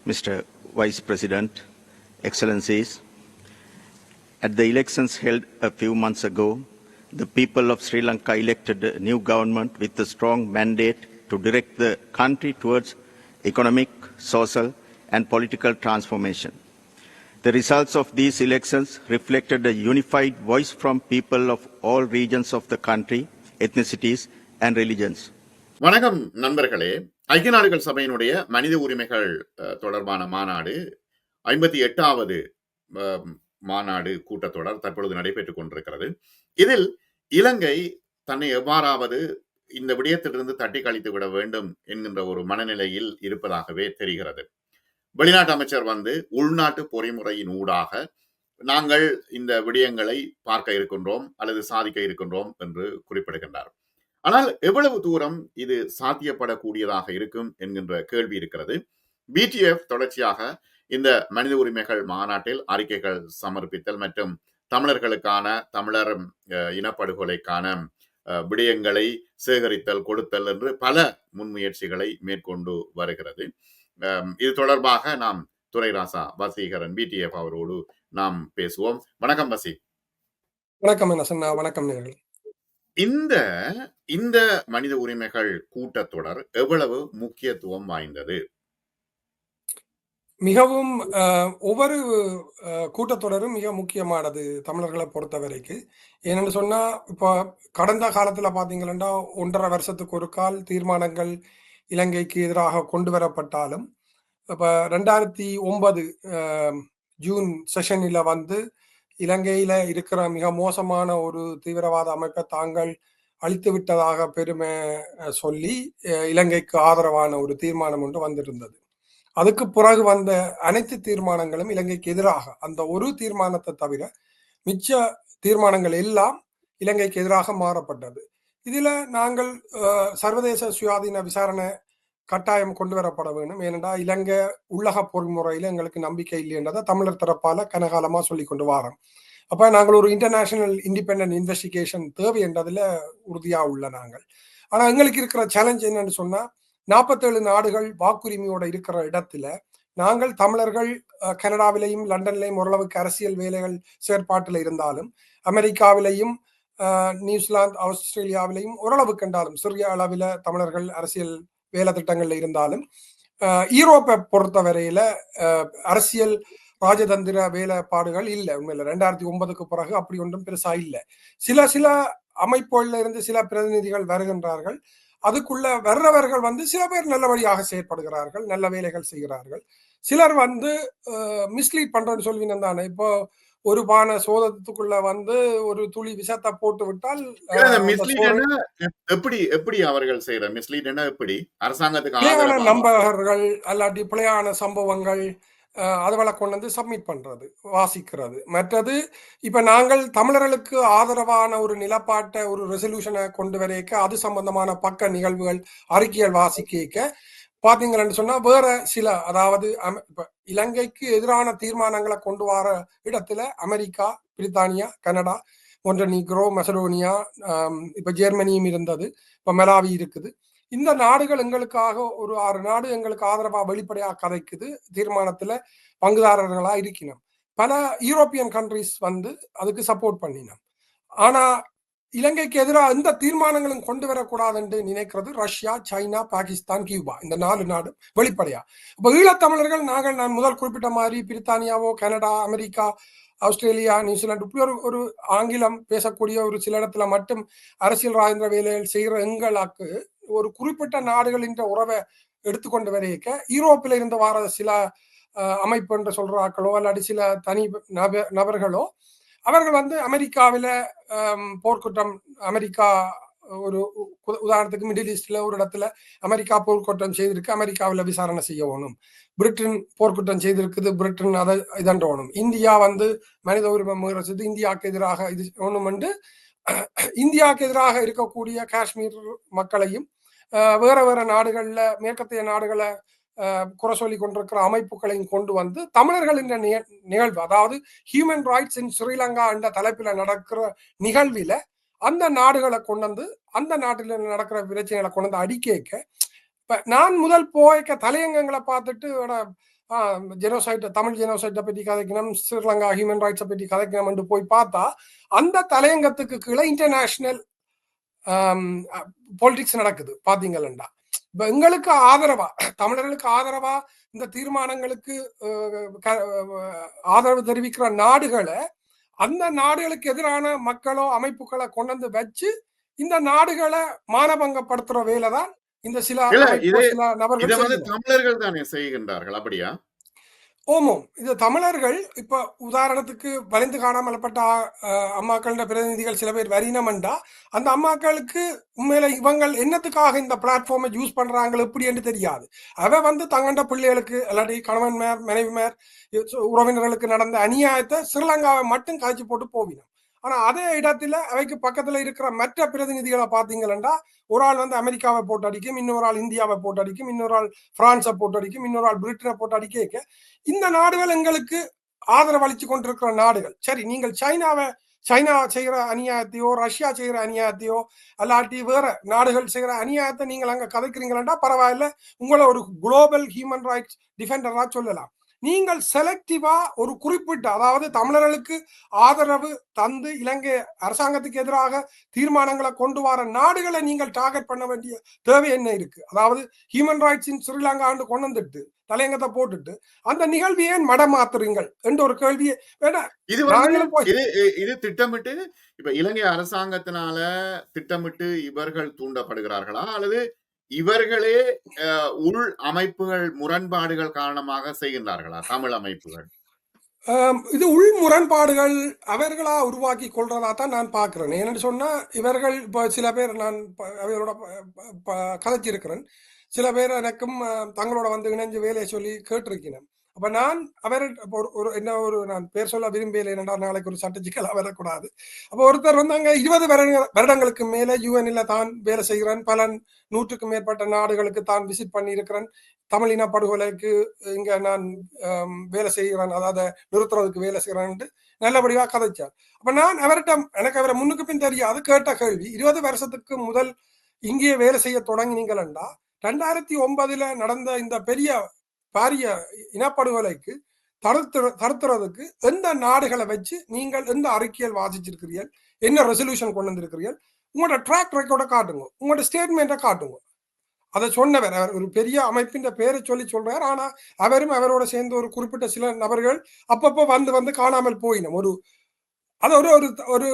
Mr. Vice President, Excellencies, at the elections held a few months ago, the people of Sri Lanka elected a new government with a strong mandate to direct the country towards economic, social, and political transformation. The results of these elections reflected a unified voice from people of all regions of the country, ethnicities, and religions. வணக்கம் நண்பர்களே. ஐக்கிய நாடுகள் சபையினுடைய மனித உரிமைகள் தொடர்பான மாநாடு 58வது மாநாடு கூட்டத்தொடர் தற்பொழுது நடைபெற்றுக் கொண்டிருக்கிறது. இதில் இலங்கை தன்னை எவ்வாறாவது இந்த விடயத்திலிருந்து தட்டி கழித்து விட வேண்டும் என்கின்ற ஒரு மனநிலையில் இருப்பதாகவே தெரிகிறது. வெளிநாட்டு அமைச்சர் உள்நாட்டு பொறிமுறையின் ஊடாக நாங்கள் இந்த விடயங்களை பார்க்க இருக்கின்றோம் அல்லது சாதிக்க இருக்கின்றோம் என்று குறிப்பிடுகின்றார். ஆனால் எவ்வளவு தூரம் இது சாத்தியப்படக்கூடியதாக இருக்கும் என்கின்ற கேள்வி இருக்கிறது. BTF தொடர்ச்சியாக இந்த மனித உரிமைகள் மாநாட்டில் அறிக்கைகள் சமர்ப்பித்தல் மற்றும் தமிழர்களுக்கான தமிழர் இனப்படுகொலைக்கான விடயங்களை சேகரித்தல் கொடுத்தல் என்று பல முன்முயற்சிகளை மேற்கொண்டு வருகிறது. இது தொடர்பாக நாம் துரைராசா வசீகரன் BTF அவரோடு நாம் பேசுவோம். வணக்கம் வசி. வணக்கம். வணக்கம். இந்த மனித உரிமைகள் கூட்டத்தொடர் எவ்வளவு முக்கியத்துவம் வாய்ந்தது? மிகவும் ஒவ்வொரு கூட்டத்தொடரும் மிக முக்கியமானது தமிழர்களை பொறுத்த வரைக்கும். ஏன்னு சொன்னா இப்போ கடந்த காலத்துல பாத்தீங்கன்னா 1.5 வருஷத்துக்கு ஒரு கால் தீர்மானங்கள் இலங்கைக்கு எதிராக கொண்டு வரப்பட்டாலும் இப்ப 2009 ஜூன் செஷனில் இலங்கையில இருக்கிற மிக மோசமான ஒரு தீவிரவாத அமைப்பை தாங்கள் அழித்து விட்டதாக பெருமை சொல்லி இலங்கைக்கு ஆதரவான ஒரு தீர்மானம் ஒன்று வந்திருந்தது. அதுக்கு பிறகு வந்த அனைத்து தீர்மானங்களும் இலங்கைக்கு எதிராக, அந்த ஒரு தீர்மானத்தை தவிர மிச்ச தீர்மானங்கள் எல்லாம் இலங்கைக்கு எதிராக மாறப்பட்டது. இதுல நாங்கள் சர்வதேச சுயாதீன விசாரணை கட்டாயம் கொண்டு வரப்பட வேண்டும். ஏனென்றால் இலங்கை உள்ளக பொறிமுறையில எங்களுக்கு நம்பிக்கை இல்லைன்றதை தமிழர் தரப்பால கனகாலமா சொல்லி கொண்டு வரோம். அப்ப நாங்கள் ஒரு இன்டர்நேஷனல் இண்டிபெண்டன்ட் இன்வெஸ்டிகேஷன் தேவை என்றதுல உறுதியா உள்ள நாங்கள். ஆனா எங்களுக்கு இருக்கிற சேலஞ்ச் என்னன்னு சொன்னா 47 நாடுகள் வாக்குரிமையோட இருக்கிற இடத்துல நாங்கள் தமிழர்கள் கனடாவிலையும் லண்டன்லையும் ஓரளவுக்கு அரசியல் வேலைகள் செயற்பாட்டில் இருந்தாலும், அமெரிக்காவிலையும் நியூசிலாந்து ஆஸ்திரேலியாவிலையும் ஓரளவு கண்டாலும் சிறிய அளவில் தமிழர்கள் அரசியல் வேலை திட்டங்கள்ல இருந்தாலும், ஈரோப்பை பொறுத்த வரையில அரசியல் ராஜதந்திர வேலைப்பாடுகள் இல்லை. உண்மையில 2009க்கு பிறகு அப்படி ஒன்றும் பெருசா இல்லை. சில அமைப்புகள்ல இருந்து சில பிரதிநிதிகள் வருகின்றார்கள். அதுக்குள்ள வர்றவர்கள் சில பேர் நல்லபடியாக செயற்படுகிறார்கள், நல்ல வேலைகள் செய்கிறார்கள். சிலர் மிஸ்லீட் பண்றேன்னு சொல்லுவீங்க தானே. இப்போ ஒரு பானை சோதத்துக்குள்ள ஒரு துளி விஷத்தை போட்டு விட்டால் எப்படி அவர்கள் செய்யற மிஸ்லீட் என்ன? எப்படி அரசாங்கத்துக்கு நம்பகர்கள் அல்லாட்டி பிழையான சம்பவங்கள் அதுவளை கொண்டு சப்மிட் பண்றது, வாசிக்கிறது. மற்றது இப்ப நாங்கள் தமிழர்களுக்கு ஆதரவான ஒரு நிலப்பாட்டை ஒரு ரெசல்யூஷனை கொண்டு வரைக்க அது சம்பந்தமான பக்க நிகழ்வுகள் அறிக்கைகள் வாசிக்க பாத்தீங்கன்னு சொன்னா வேற சில, அதாவது இப்ப இலங்கைக்கு எதிரான தீர்மானங்களை கொண்டு வர இடத்துல அமெரிக்கா, பிரித்தானியா, கனடா, மொண்டனீக்ரோ, மெசடோனியா, இப்ப ஜெர்மனியும் இருந்தது, இப்ப மெலாவி இருக்குது. இந்த நாடுகள் எங்களுக்காக ஒரு 6 நாடு எங்களுக்கு ஆதரவா வெளிப்படையா கதைக்குது, தீர்மானத்துல பங்குதாரர்களா இருக்கணும். பல யூரோப்பியன் கண்ட்ரிஸ் அதுக்கு சப்போர்ட் பண்ணினோம். ஆனா இலங்கைக்கு எதிராக எந்த தீர்மானங்களும் கொண்டு வரக்கூடாதுன்னு நினைக்கிறது ரஷ்யா, சைனா, பாகிஸ்தான், கியூபா, இந்த 4 நாடு வெளிப்படையா. இப்ப ஈழத்தமிழர்கள் நான் முதல் குறிப்பிட்ட மாதிரி பிரித்தானியாவோ, கனடா, அமெரிக்கா, ஆஸ்திரேலியா, நியூசிலாந்து இப்படி ஒரு ஆங்கிலம் பேசக்கூடிய ஒரு சில இடத்துல மட்டும் அரசியல் ராஜேந்திர வேலைகள் செய்கிற எங்களுக்கு ஒரு குறிப்பிட்ட நாடுகளின் உறவை எடுத்துக்கொண்டு வரைக்க யூரோப்பில் இருந்து வர சில அமைப்பு என்று சொல்ற ஆக்களோ அல்லாடி சில தனி நபர்களோ அவர்கள் அமெரிக்காவில போர்க்குற்றம், அமெரிக்கா ஒரு உதாரணத்துக்கு மிடில் ஈஸ்ட்ல ஒரு இடத்துல அமெரிக்கா போர்க்குற்றம் செய்திருக்கு, அமெரிக்காவில விசாரணை செய்யணும். பிரிட்டன் போர்க்குற்றம் செய்திருக்குது, பிரிட்டன் அதை இதன்றோணும். இந்தியா மனித உரிமை மீறல் இந்தியாவுக்கு எதிராக இது ஒண்ணும் இந்தியாவுக்கு எதிராக இருக்கக்கூடிய காஷ்மீர் மக்களையும் வேற நாடுகள்ல மேற்கத்திய நாடுகளை குறை சொல்லி கொண்டிருக்கிற அமைப்புகளையும் கொண்டு தமிழர்கள் என்ற நிகழ்வு, அதாவது ஹியூமன் ரைட்ஸ் இன் ஸ்ரீலங்கா என்ற தலைப்பில நடக்கிற நிகழ்வில அந்த நாடுகளை கொண்டு அந்த நாட்டில நடக்கிற பிரச்சனைகளை கொண்டு அடிக்க. இப்ப நான் முதல் போய்க்க தலையங்கங்களை பார்த்துட்டு ஜெனோசைட்டை தமிழ் ஜெனோசைட்டை பற்றி கதைக்கணும், ஸ்ரீலங்கா ஹியூமன் ரைட்ஸை பற்றி கதைக்கணும் என்று போய் பார்த்தா அந்த தலையங்கத்துக்கு கீழே இன்டர்நேஷனல் பொலிட்டிக்ஸ் நடக்குது பாத்தீங்கன்னா. இப்ப எங்களுக்கு ஆதரவா, தமிழர்களுக்கு ஆதரவா இந்த தீர்மானங்களுக்கு ஆதரவு தெரிவிக்கிற நாடுகளை அந்த நாடுகளுக்கு எதிரான மக்களோ அமைப்புகளை கொண்டு வந்து வச்சு இந்த நாடுகளை மானபங்கப்படுத்துற வேலை தான் இந்த சில நபர்கள் தமிழர்கள் தானே செய்கின்றார்கள். அப்படியா? ஓமோம். இது தமிழர்கள் இப்ப உதாரணத்துக்கு வலிந்து காணாமல்பட்ட அம்மாக்கள பிரதிநிதிகள் சில பேர் வரினமண்டா அந்த அம்மாக்களுக்கு உண்மையில இவங்க என்னத்துக்காக இந்த பிளாட்ஃபார்மை யூஸ் பண்றாங்க எப்படி என்று தெரியாது. அவ தங்கண்ட பிள்ளைகளுக்கு இல்லாட்டி கணவன்மார் மனைவிமார் உறவினர்களுக்கு நடந்த அநியாயத்தை ஸ்ரீலங்காவை மட்டும் காய்ச்சி போட்டு போவினோம். ஆனா அதே இடத்துல அவைக்கு பக்கத்துல இருக்கிற மற்ற பிரதிநிதிகளை பாத்தீங்கன்னா ஒரு ஆள் அமெரிக்காவை போட்டு அடிக்கும், இன்னொரு ஆள் இந்தியாவை போட்டு அடிக்கும், இன்னொரு ஆள் பிரான்ஸை போட்டு அடிக்கும், இன்னொரு ஆள் பிரிட்டனை போட்டு அடிக்க இந்த நாடுகள் எங்களுக்கு ஆதரவு அளிச்சு கொண்டிருக்கிற நாடுகள். சரி, நீங்கள் சைனா செய்கிற அநியாயத்தையோ ரஷ்யா செய்கிற அநியாயத்தையோ அல்லாட்டி வேற நாடுகள் செய்கிற அநியாயத்தை நீங்கள் அங்க கதைக்கிறீங்களா பரவாயில்ல, உங்களை ஒரு குளோபல் ஹியூமன் ரைட்ஸ் டிஃபெண்டரா சொல்லலாம். நீங்கள் செலக்டிவா ஒரு குறிப்பிட்ட, அதாவது தமிழர்களுக்கு ஆதரவு தந்து இலங்கை அரசாங்கத்துக்கு எதிராக தீர்மானங்களை கொண்டு வர நாடுகளை நீங்கள் டார்கெட் பண்ண வேண்டிய தேவை என்ன இருக்கு? அதாவது ஹியூமன் ரைட்ஸ் இன் ஸ்ரீலங்கா கொண்டு வந்துட்டு தலையங்கத்தை போட்டுட்டு அந்த நிகழ்வு ஏன் மடமாத்துறீங்கள் என்ற ஒரு கேள்வியை இது திட்டமிட்டு இப்ப இலங்கை அரசாங்கத்தினால திட்டமிட்டு இவர்கள் தூண்டப்படுகிறார்களா அல்லது இவர்களே உள் அமைப்புகள் முரண்பாடுகள் காரணமாக செய்கின்றார்களா தமிழ் அமைப்புகள்? இது உள் முரண்பாடுகள் அவர்களா உருவாக்கி கொள்றதா தான் நான் பார்க்கிறேன். ஏன்னு சொன்னா இவர்கள் இப்போ சில பேர் நான் அவர்களோட கதைச்சிருக்கிறேன். சில பேர் எனக்கும் தங்களோட இணைஞ்சு வேலையை சொல்லி கேட்டிருக்கிறேன். அப்ப நான் அவர் நான் பேர் சொல்ல விரும்பல, என்னடா நாளைக்கு ஒரு சட்டச்சிக்கலா வரக்கூடாது. அப்ப ஒருத்தர் அங்க 20 வருடங்களுக்கு மேல யூஎன்ல தான் வேலை செய்கிறேன், பல 100க்கும் மேற்பட்ட நாடுகளுக்கு தான் விசிட் பண்ணி இருக்கிறேன், தமிழ் இன படுகொலைக்கு இங்க நான் வேலை செய்கிறேன், அதாவது நிறுத்துறதுக்கு வேலை செய்கிறேன் நல்லபடியா கதைச்சார். அப்ப நான் அவர்கிட்ட எனக்கு அவரை முன்னுக்கு பின் தெரியாது கேட்ட கேள்வி, 20 வருஷத்துக்கு முதல் இங்கே வேலை செய்ய தொடங்கினீங்களா 2009 நடந்த இந்த பாரிய இனப்படுகொலைக்கு தடுத்துறதுக்கு எந்த நாடுகளை வச்சு நீங்கள் எந்த அறிக்கையில் வாசிச்சிருக்கிறீர்கள், என்ன ரெசல்யூஷன் கொண்டு வந்திருக்கிறீர்கள், உங்களோட ட்ராக் ரெக்கார்டை காட்டுங்க, உங்களோட ஸ்டேட்மெண்ட்டை காட்டுங்க. அதை சொன்னவர் அவர் ஒரு பெரிய அமைப்பின் பேரை சொல்றார். ஆனா அவரும் அவரோட சேர்ந்து ஒரு குறிப்பிட்ட சில நபர்கள் அப்பப்போ வந்து காணாமல் போயினோம். ஒரு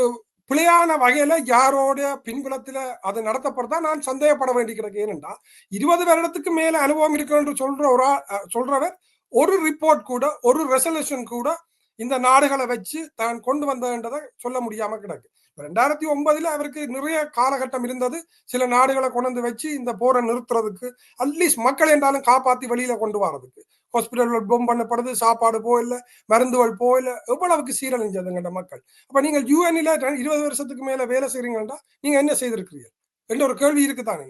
பிழையான வகையில யாரோட பின்புலத்துல அது நடத்தப்படுறதா நான் சந்தேகப்பட வேண்டி கிடக்கு. ஏனென்றா 20 வருடத்துக்கு மேல அனுபவம் இருக்கு என்று சொல்றவர் ஒரு ரிப்போர்ட் கூட ஒரு ரெசல்யூஷன் கூட இந்த நாடுகளை வச்சு தான் கொண்டு வந்ததை சொல்ல முடியாம கிடக்கு. 2009 அவருக்கு நிறைய காலகட்டம் இருந்தது, சில நாடுகளை கொண்டு வச்சு இந்த போரை நிறுத்துறதுக்கு, அட்லீஸ்ட் மக்கள் என்றாலும் காப்பாத்தி வெளியில கொண்டு வரதுக்கு. ஹாஸ்பிட்டல் பொம் பண்ணப்படுது, சாப்பாடு போயில, மருந்துகள் போயில, எவ்வளவுக்கு சீரழிஞ்சதுங்க மக்கள். அப்ப நீங்கள் யூஎன்ல 20 வருஷத்துக்கு மேல வேலை செய்றீங்கன்னா நீங்க என்ன செய்திருக்கிறீர்கள் என்ற ஒரு கேள்வி இருக்குதானே.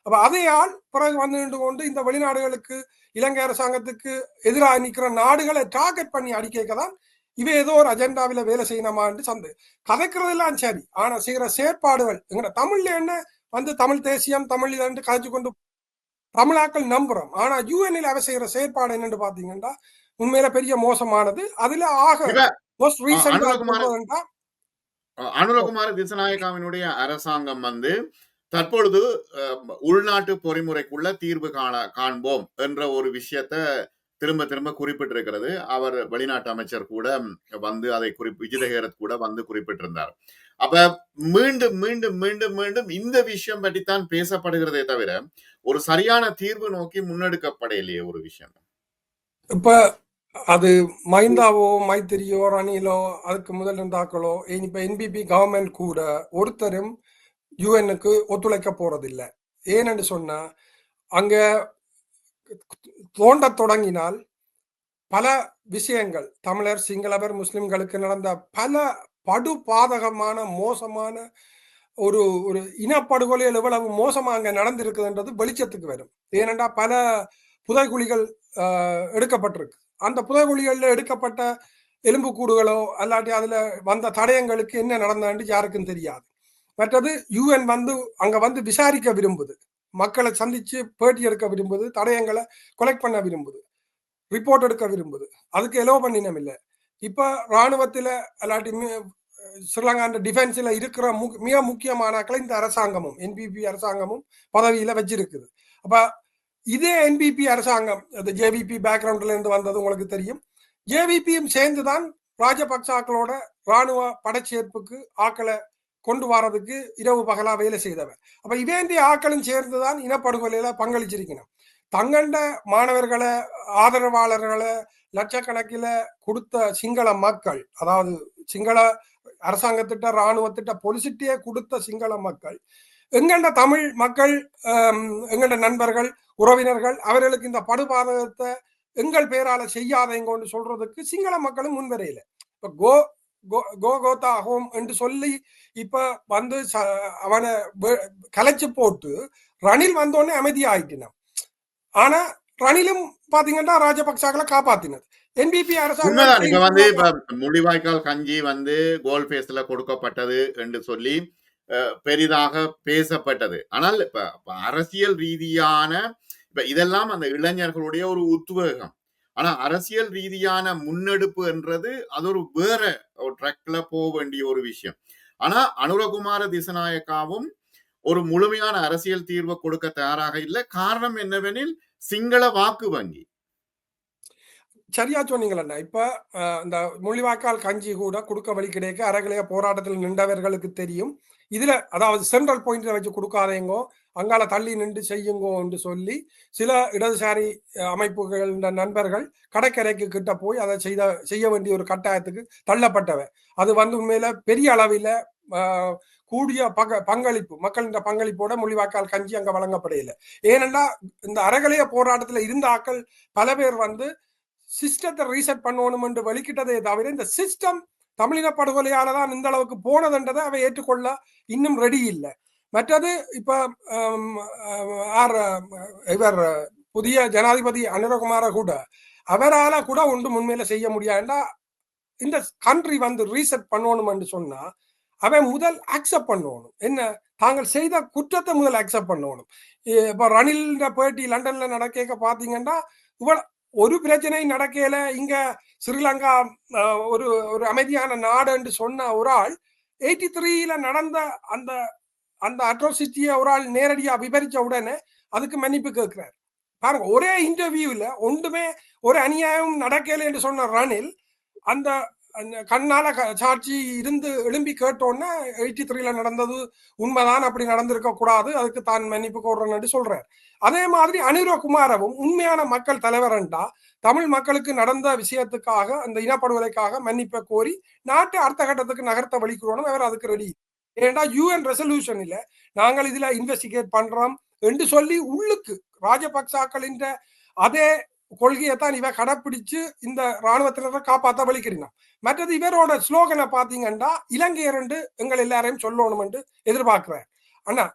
அப்ப அதையால் பிறகு நின்று கொண்டு இந்த வெளிநாடுகளுக்கு இலங்கை அரசாங்கத்துக்கு எதிராக நிற்கிற நாடுகளை டார்கெட் பண்ணி அடிக்கதான் இவ ஏதோ ஒரு அஜெண்டாவில வேலை செய்யணுமான்னு கதைக்கிறதெல்லாம் சரி. ஆனா செய்கிற செயற்பாடுகள் எங்க தமிழ்ல என்ன தமிழ் தேசியம் தமிழ் கதைச்சு கொண்டு தமிழாக்கள் நம்புறோம். ஆனா யூஎன்ல அவ செய்யற செயற்பாடு என்னன்னு பாத்தீங்கன்னா உண்மையில பெரிய மோசமானது. அதுல அனுரகுமார திசாநாயக்காவினுடைய அரசாங்கம் தற்பொழுது உள்நாட்டு பொறிமுறைக்குள்ள தீர்வு காண்போம் என்ற ஒரு விஷயத்த திரும்ப திரும்ப குறிப்பிட்டிருக்கிறது. அவர் வெளிநாட்டு அமைச்சர் கூட அதை விஜிதஹேரத் கூட குறிப்பிட்டிருந்தார். அப்ப மீண்டும் மீண்டும் மீண்டும் மீண்டும் இந்த விஷயம் பற்றித்தான் பேசப்படுகிறதே தவிர ஒரு சரியான தீர்வு நோக்கி முன்னெடுக்கப்படையிலேயே ஒரு விஷயம். இப்ப அது மைந்தாவோ மைத்திரியோ ரணிலோ அதுக்கு முதல் இருந்தாக்களோ இப்ப என்பிபி கவர்மெண்ட் கூட ஒருத்தரும் யூஎனுக்கு ஒத்துழைக்க போறதில்லை. ஏன்னு சொன்னா அங்க தோண்ட தொடங்கினால் பல விஷயங்கள் தமிழர் சிங்களவர் முஸ்லிம்களுக்கு நடந்த பல படுபாதகமான மோசமான ஒரு இனப்படுகொலைகள் எவ்வளவு மோசமா அங்க நடந்திருக்குதுன்றது வெளிச்சத்துக்கு வரும். ஏனென்றா பல புதைகுழிகள் எடுக்கப்பட்டிருக்கு. அந்த புதைகுழிகள்ல எடுக்கப்பட்ட எலும்புக்கூடுகளோ அல்லாட்டி அதுல வந்த தடயங்களுக்கு என்ன நடந்தான்னு யாருக்கும் தெரியாது. மற்றது யூஎன் அங்க விசாரிக்க விரும்புது, மக்களை சந்திச்சு பேட்டி எடுக்க விரும்புது, தடயங்களை கொலெக்ட் பண்ண விரும்புது. ரிப்போர்ட் எடுக்க விரும்புது. அதுக்கு எலோ பண்ணினம் இல்லை. இப்ப ராணுவத்துல அல்லாட்டி ஸ்ரீலங்கா டிஃபென்ஸ்ல இருக்கிற மிக முக்கியமானாக்களை இந்த அரசாங்கமும் என்பிபி அரசாங்கமும் பதவியில வச்சிருக்குது. அப்ப இதே என்பிபி அரசாங்கம் ஜேவிபி பேக்ரவுண்ட்ல இருந்து வந்தது உங்களுக்கு தெரியும். ஜேவிபியும் சேர்ந்துதான் ராஜபக்சாக்களோட ராணுவ படைச்சேர்ப்புக்கு ஆக்களை கொண்டு வரதுக்கு இரவு பகலா வேலை செய்தவன். அப்ப இவேண்டிய ஆக்களும் சேர்ந்துதான் இனப்படுகொலையில பங்களிச்சிருக்கணும். தங்கண்ட மாணவர்களை ஆதரவாளர்களை லட்சக்கணக்கில கொடுத்த சிங்கள மக்கள், அதாவது சிங்கள அரசாங்கத்திட்ட இராணுவத்திட்ட பொலிசிட்டியே கொடுத்த சிங்கள மக்கள், எங்கண்ட தமிழ் மக்கள், எங்கண்ட நண்பர்கள் உறவினர்கள் அவர்களுக்கு இந்த படுபாதகத்தை எங்கள் பேரால செய்யாதேங்கன்னு சொல்றதுக்கு சிங்கள மக்களும் முன்வரையில. இப்ப கோதா ஹோம் என்று சொல்லி இப்ப வந்து அவனை கலைச்சு போட்டு ரணில் வந்தோடனே அமைதியாயிட்டினான். ஆனா ரணிலும் பாத்தீங்கன்னா ராஜபக்சாக்களை காப்பாத்தினது. என்பிபி அரசாங்கம் நீங்க வந்து இப்ப முள்ளிவாய்க்கால் கஞ்சி வந்து கோல் பேஸ்ல கொடுக்கப்பட்டது என்று சொல்லி பெரிதாக பேசப்பட்டது. ஆனால் இப்ப அரசியல் ரீதியான இப்ப இதெல்லாம் அந்த இளைஞர்களுடைய ஒரு உத்வேகம். ஆனா அரசியல் ரீதியான முன்னெடுப்பு என்றது அது ஒரு வேற ஒரு ட்ராக்ல போக வேண்டிய ஒரு விஷயம். ஆனா அனுரகுமார திசநாயக்காவும் ஒரு முழுமையான அரசியல் தீர்வை கொடுக்க தயாராக இல்லை. காரணம் என்னவெனில் சிங்கள வாக்கு வங்கி. சரியா சொன்னீங்களா? இப்ப இந்த முள்ளிவாய்க்கால் கஞ்சி கூட கொடுக்க வழி கிடைக்க அறகலைய போராட்டத்தில் நின்றவர்களுக்கு தெரியும். இதுல அதாவது சென்ட்ரல் பாயிண்ட்ல வச்சு கொடுக்காதேங்கோ, அங்கால தள்ளி நின்று செய்யுங்கோ என்று சொல்லி சில இடதுசாரி அமைப்புகள் நண்பர்கள் கடற்கரைக்கு கிட்ட போய் அதை செய்ய வேண்டிய ஒரு கட்டாயத்துக்கு தள்ளப்பட்டவை. அது வந்து உண்மையில பெரிய அளவில் கூடிய பங்களிப்பு மக்களின் பங்களிப்போட முள்ளிவாய்க்கால் கஞ்சி அங்க வழங்கப்படையில. ஏனென்றா இந்த அறகலைய போராட்டத்துல இருந்த ஆக்கள் பல பேர் வந்து சிஸ்டத்தை ரீசெட் பண்ணணும் என்று வெளிக்கிட்டதே தவிர இந்த சிஸ்டம் தமிழின படுகொலையால தான் இந்த அளவுக்கு போனதுன்றதை அவை ஏற்றுக்கொள்ள இன்னும் ரெடி இல்லை. மற்றது இப்ப இவர் புதிய ஜனாதிபதி அனுரகுமார கூட அவரால கூட ஒன்று உண்மையில செய்ய முடியாதுண்டா இந்த கண்ட்ரி வந்து ரீசெட் பண்ணணும் என்று சொன்னா அவன் முதல் அக்செப்ட் பண்ணணும். என்ன தாங்கள் செய்த குற்றத்தை முதல் அக்செப்ட் பண்ணணும். இப்ப ரணில் பேட்டி லண்டன்ல நடக்க பாத்தீங்கன்னா இவ்வளவு ஒரு பிரச்சனை நடக்கல. இங்க ஸ்ரீலங்கா ஒரு ஒரு அமைதியான நாடு என்று சொன்ன ஒரு ஆள் 83ல நடந்த அந்த அந்த அட்ரோசிட்டியை ஒரு ஆள் நேரடியா விவரிச்ச உடனே அதுக்கு மன்னிப்பு கேட்கிறார். பாருங்க, ஒரே இன்டர்வியூல ஒன்றுமே ஒரு அநியாயம் நடக்கல என்று சொன்ன ரணில் அந்த கண்ணால சாட்சி இருந்து எழும்பி கேட்டோன்னா 83ல நடந்தது உண்மைதான், அப்படி நடந்திருக்க கூடாது, அதுக்கு தான் மன்னிப்பு கோர்றேன்னு சொல்றார். அதே மாதிரி அனுரகுமாரவும் உண்மையான மக்கள் தலைவரண்டா தமிழ் மக்களுக்கு நடந்த விஷயத்துக்காக அந்த இனப்படுகொலைக்காக மன்னிப்பை கோரி நாட்டு அடுத்த கட்டத்துக்கு நகர்த்த வலிக்கிறோம். அவர் அதுக்கு ரெடி. ஏன்னா UN ரெசல்யூஷன்ல நாங்கள் இதுல இன்வெஸ்டிகேட் பண்றோம் என்று சொல்லி உள்ளுக்கு ராஜபக்சாக்களின் அதே கொள்கையை தான் இவ கடைப்பிடிச்சு இந்த ராணுவத்தினரை காப்பாற்ற வலிக்கிறீங்க. மற்றது இவரோட ஸ்லோகனை பாத்தீங்கன்னா இலங்கையர் என்று எங்கள் எல்லாரையும் சொல்லணும் என்று எதிர்பார்க்கிறார். ஆனா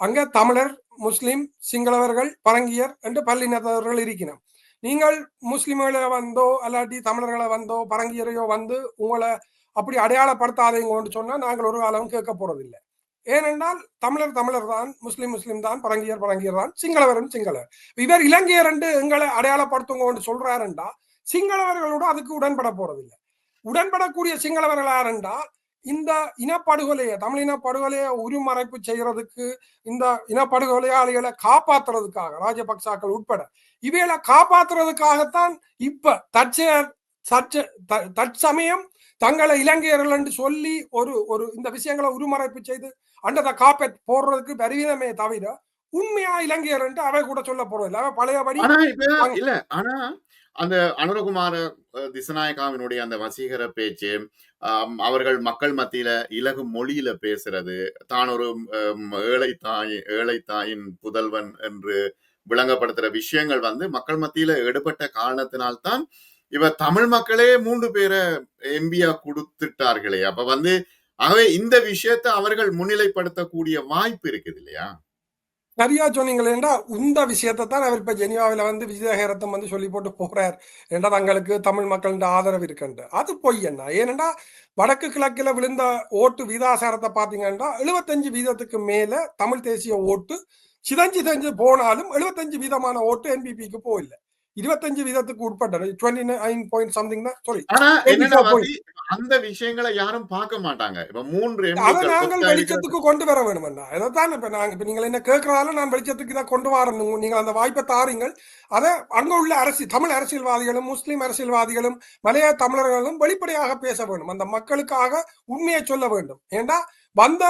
அங்க தமிழர், முஸ்லிம், சிங்களவர்கள், பரங்கியர் என்று பல்லினத்தவர்கள் இருக்கணும். நீங்கள் முஸ்லிம்களை வந்தோ அல்லாட்டி தமிழர்களை வந்தோ பரங்கியரையோ வந்து உங்களை அப்படி அடையாளப்படுத்தாதீங்கன்னு சொன்னா நாங்கள் ஒரு காலம் கேட்க போறதில்லை. ஏனென்றால் தமிழர் தான், முஸ்லிம் தான், பரங்கியர் தான், சிங்களவரும் சிங்களவர். இவர் இலங்கையர் என்று எங்களை அடையாளப்படுத்துங்க சொல்றாருண்டா சிங்களவர்களோட அதுக்கு உடன்பட போறதில்லை. உடன்படக்கூடிய சிங்களவர்கள் யாருண்டா இந்த இனப்படுகொலையை தமிழ் இனப்படுகொலையை உருமறைப்பு செய்யறதுக்கு இந்த இனப்படுகொலையாளிகளை காப்பாத்துறதுக்காக ராஜபக்சாக்கள் உட்பட இவைகளை காப்பாத்துறதுக்காகத்தான் இப்ப தற்சமயம் தங்களை இலங்கையர்கள் என்று சொல்லி ஒரு இந்த விஷயங்களை உருமறைப்பு செய்து அண்டத காப்பெட் போடுறதுக்கு பரிவிதமே தவிர உண்மையா இலங்கையர் என்று அவை கூட சொல்ல போறதில்லை. அவை பழையபடி இல்ல. ஆனா அந்த அனுரகுமார திசநாயக்காவினுடைய அந்த வசீகர பேச்சு, அவர்கள் மக்கள் மத்தியில இலகு மொழியில பேசுறது, தான் ஒரு ஏழை தாயின் புதல்வன் என்று விளங்கப்படுத்துற விஷயங்கள் வந்து மக்கள் மத்தியில எடுபட்ட காரணத்தினால்தான் இவ தமிழ் மக்களே 3 பேரை எம்பியா கொடுத்துட்டார்களே. அப்ப வந்து ஆகவே இந்த விஷயத்தை அவர்கள் முன்னிலைப்படுத்தக்கூடிய வாய்ப்பு இருக்குது இல்லையா? சரியா சொன்னீங்களேண்டா இந்த விஷயத்தை தான் அவர் இப்ப ஜெனிவாவில வந்து விஜயகரத்தம் வந்து சொல்லி போட்டு போறார். ஏண்டா தங்களுக்கு தமிழ் மக்களின் ஆதரவு இருக்குண்டு. அது பொய் என்ன? ஏனென்றா வடக்கு கிழக்குல விழுந்த ஓட்டு வீதாசாரத்தை பாத்தீங்கன்னா 75% மேல தமிழ் தேசிய ஓட்டு சிதஞ்சு போனாலும் 75% ஓட்டு என்பிபிக்கு போயில்லை. 25% உட்பட்டது. 29 பாயிண்ட் சம்திங் தான். சாரி, ஆனா என்னன்னா 24 வாசி, பாயிண்ட். அந்த விஷயங்களை யாரும் பார்க்க மாட்டாங்க. இப்ப 3 அத எம்பிக்கள் நாங்கள் கொக்கா இருக்கிறது. வெளிச்சத்துக்கு கொண்டு வர வேணுமண்ணா. அதத்தான் இப்ப நீங்க என்ன கேட்கறதால நான் வெளிச்சத்துக்கு இதை கொண்டு வரணும். நீங்கள் அந்த வாய்ப்பை தாரீங்கள். அதை அங்க உள்ள தமிழ் அரசியல்வாதிகளும் முஸ்லிம் அரசியல்வாதிகளும் மலையாள தமிழர்களும் வெளிப்படையாக பேச வேண்டும். அந்த மக்களுக்காக உண்மையை சொல்ல வேண்டும். ஏண்டா வந்த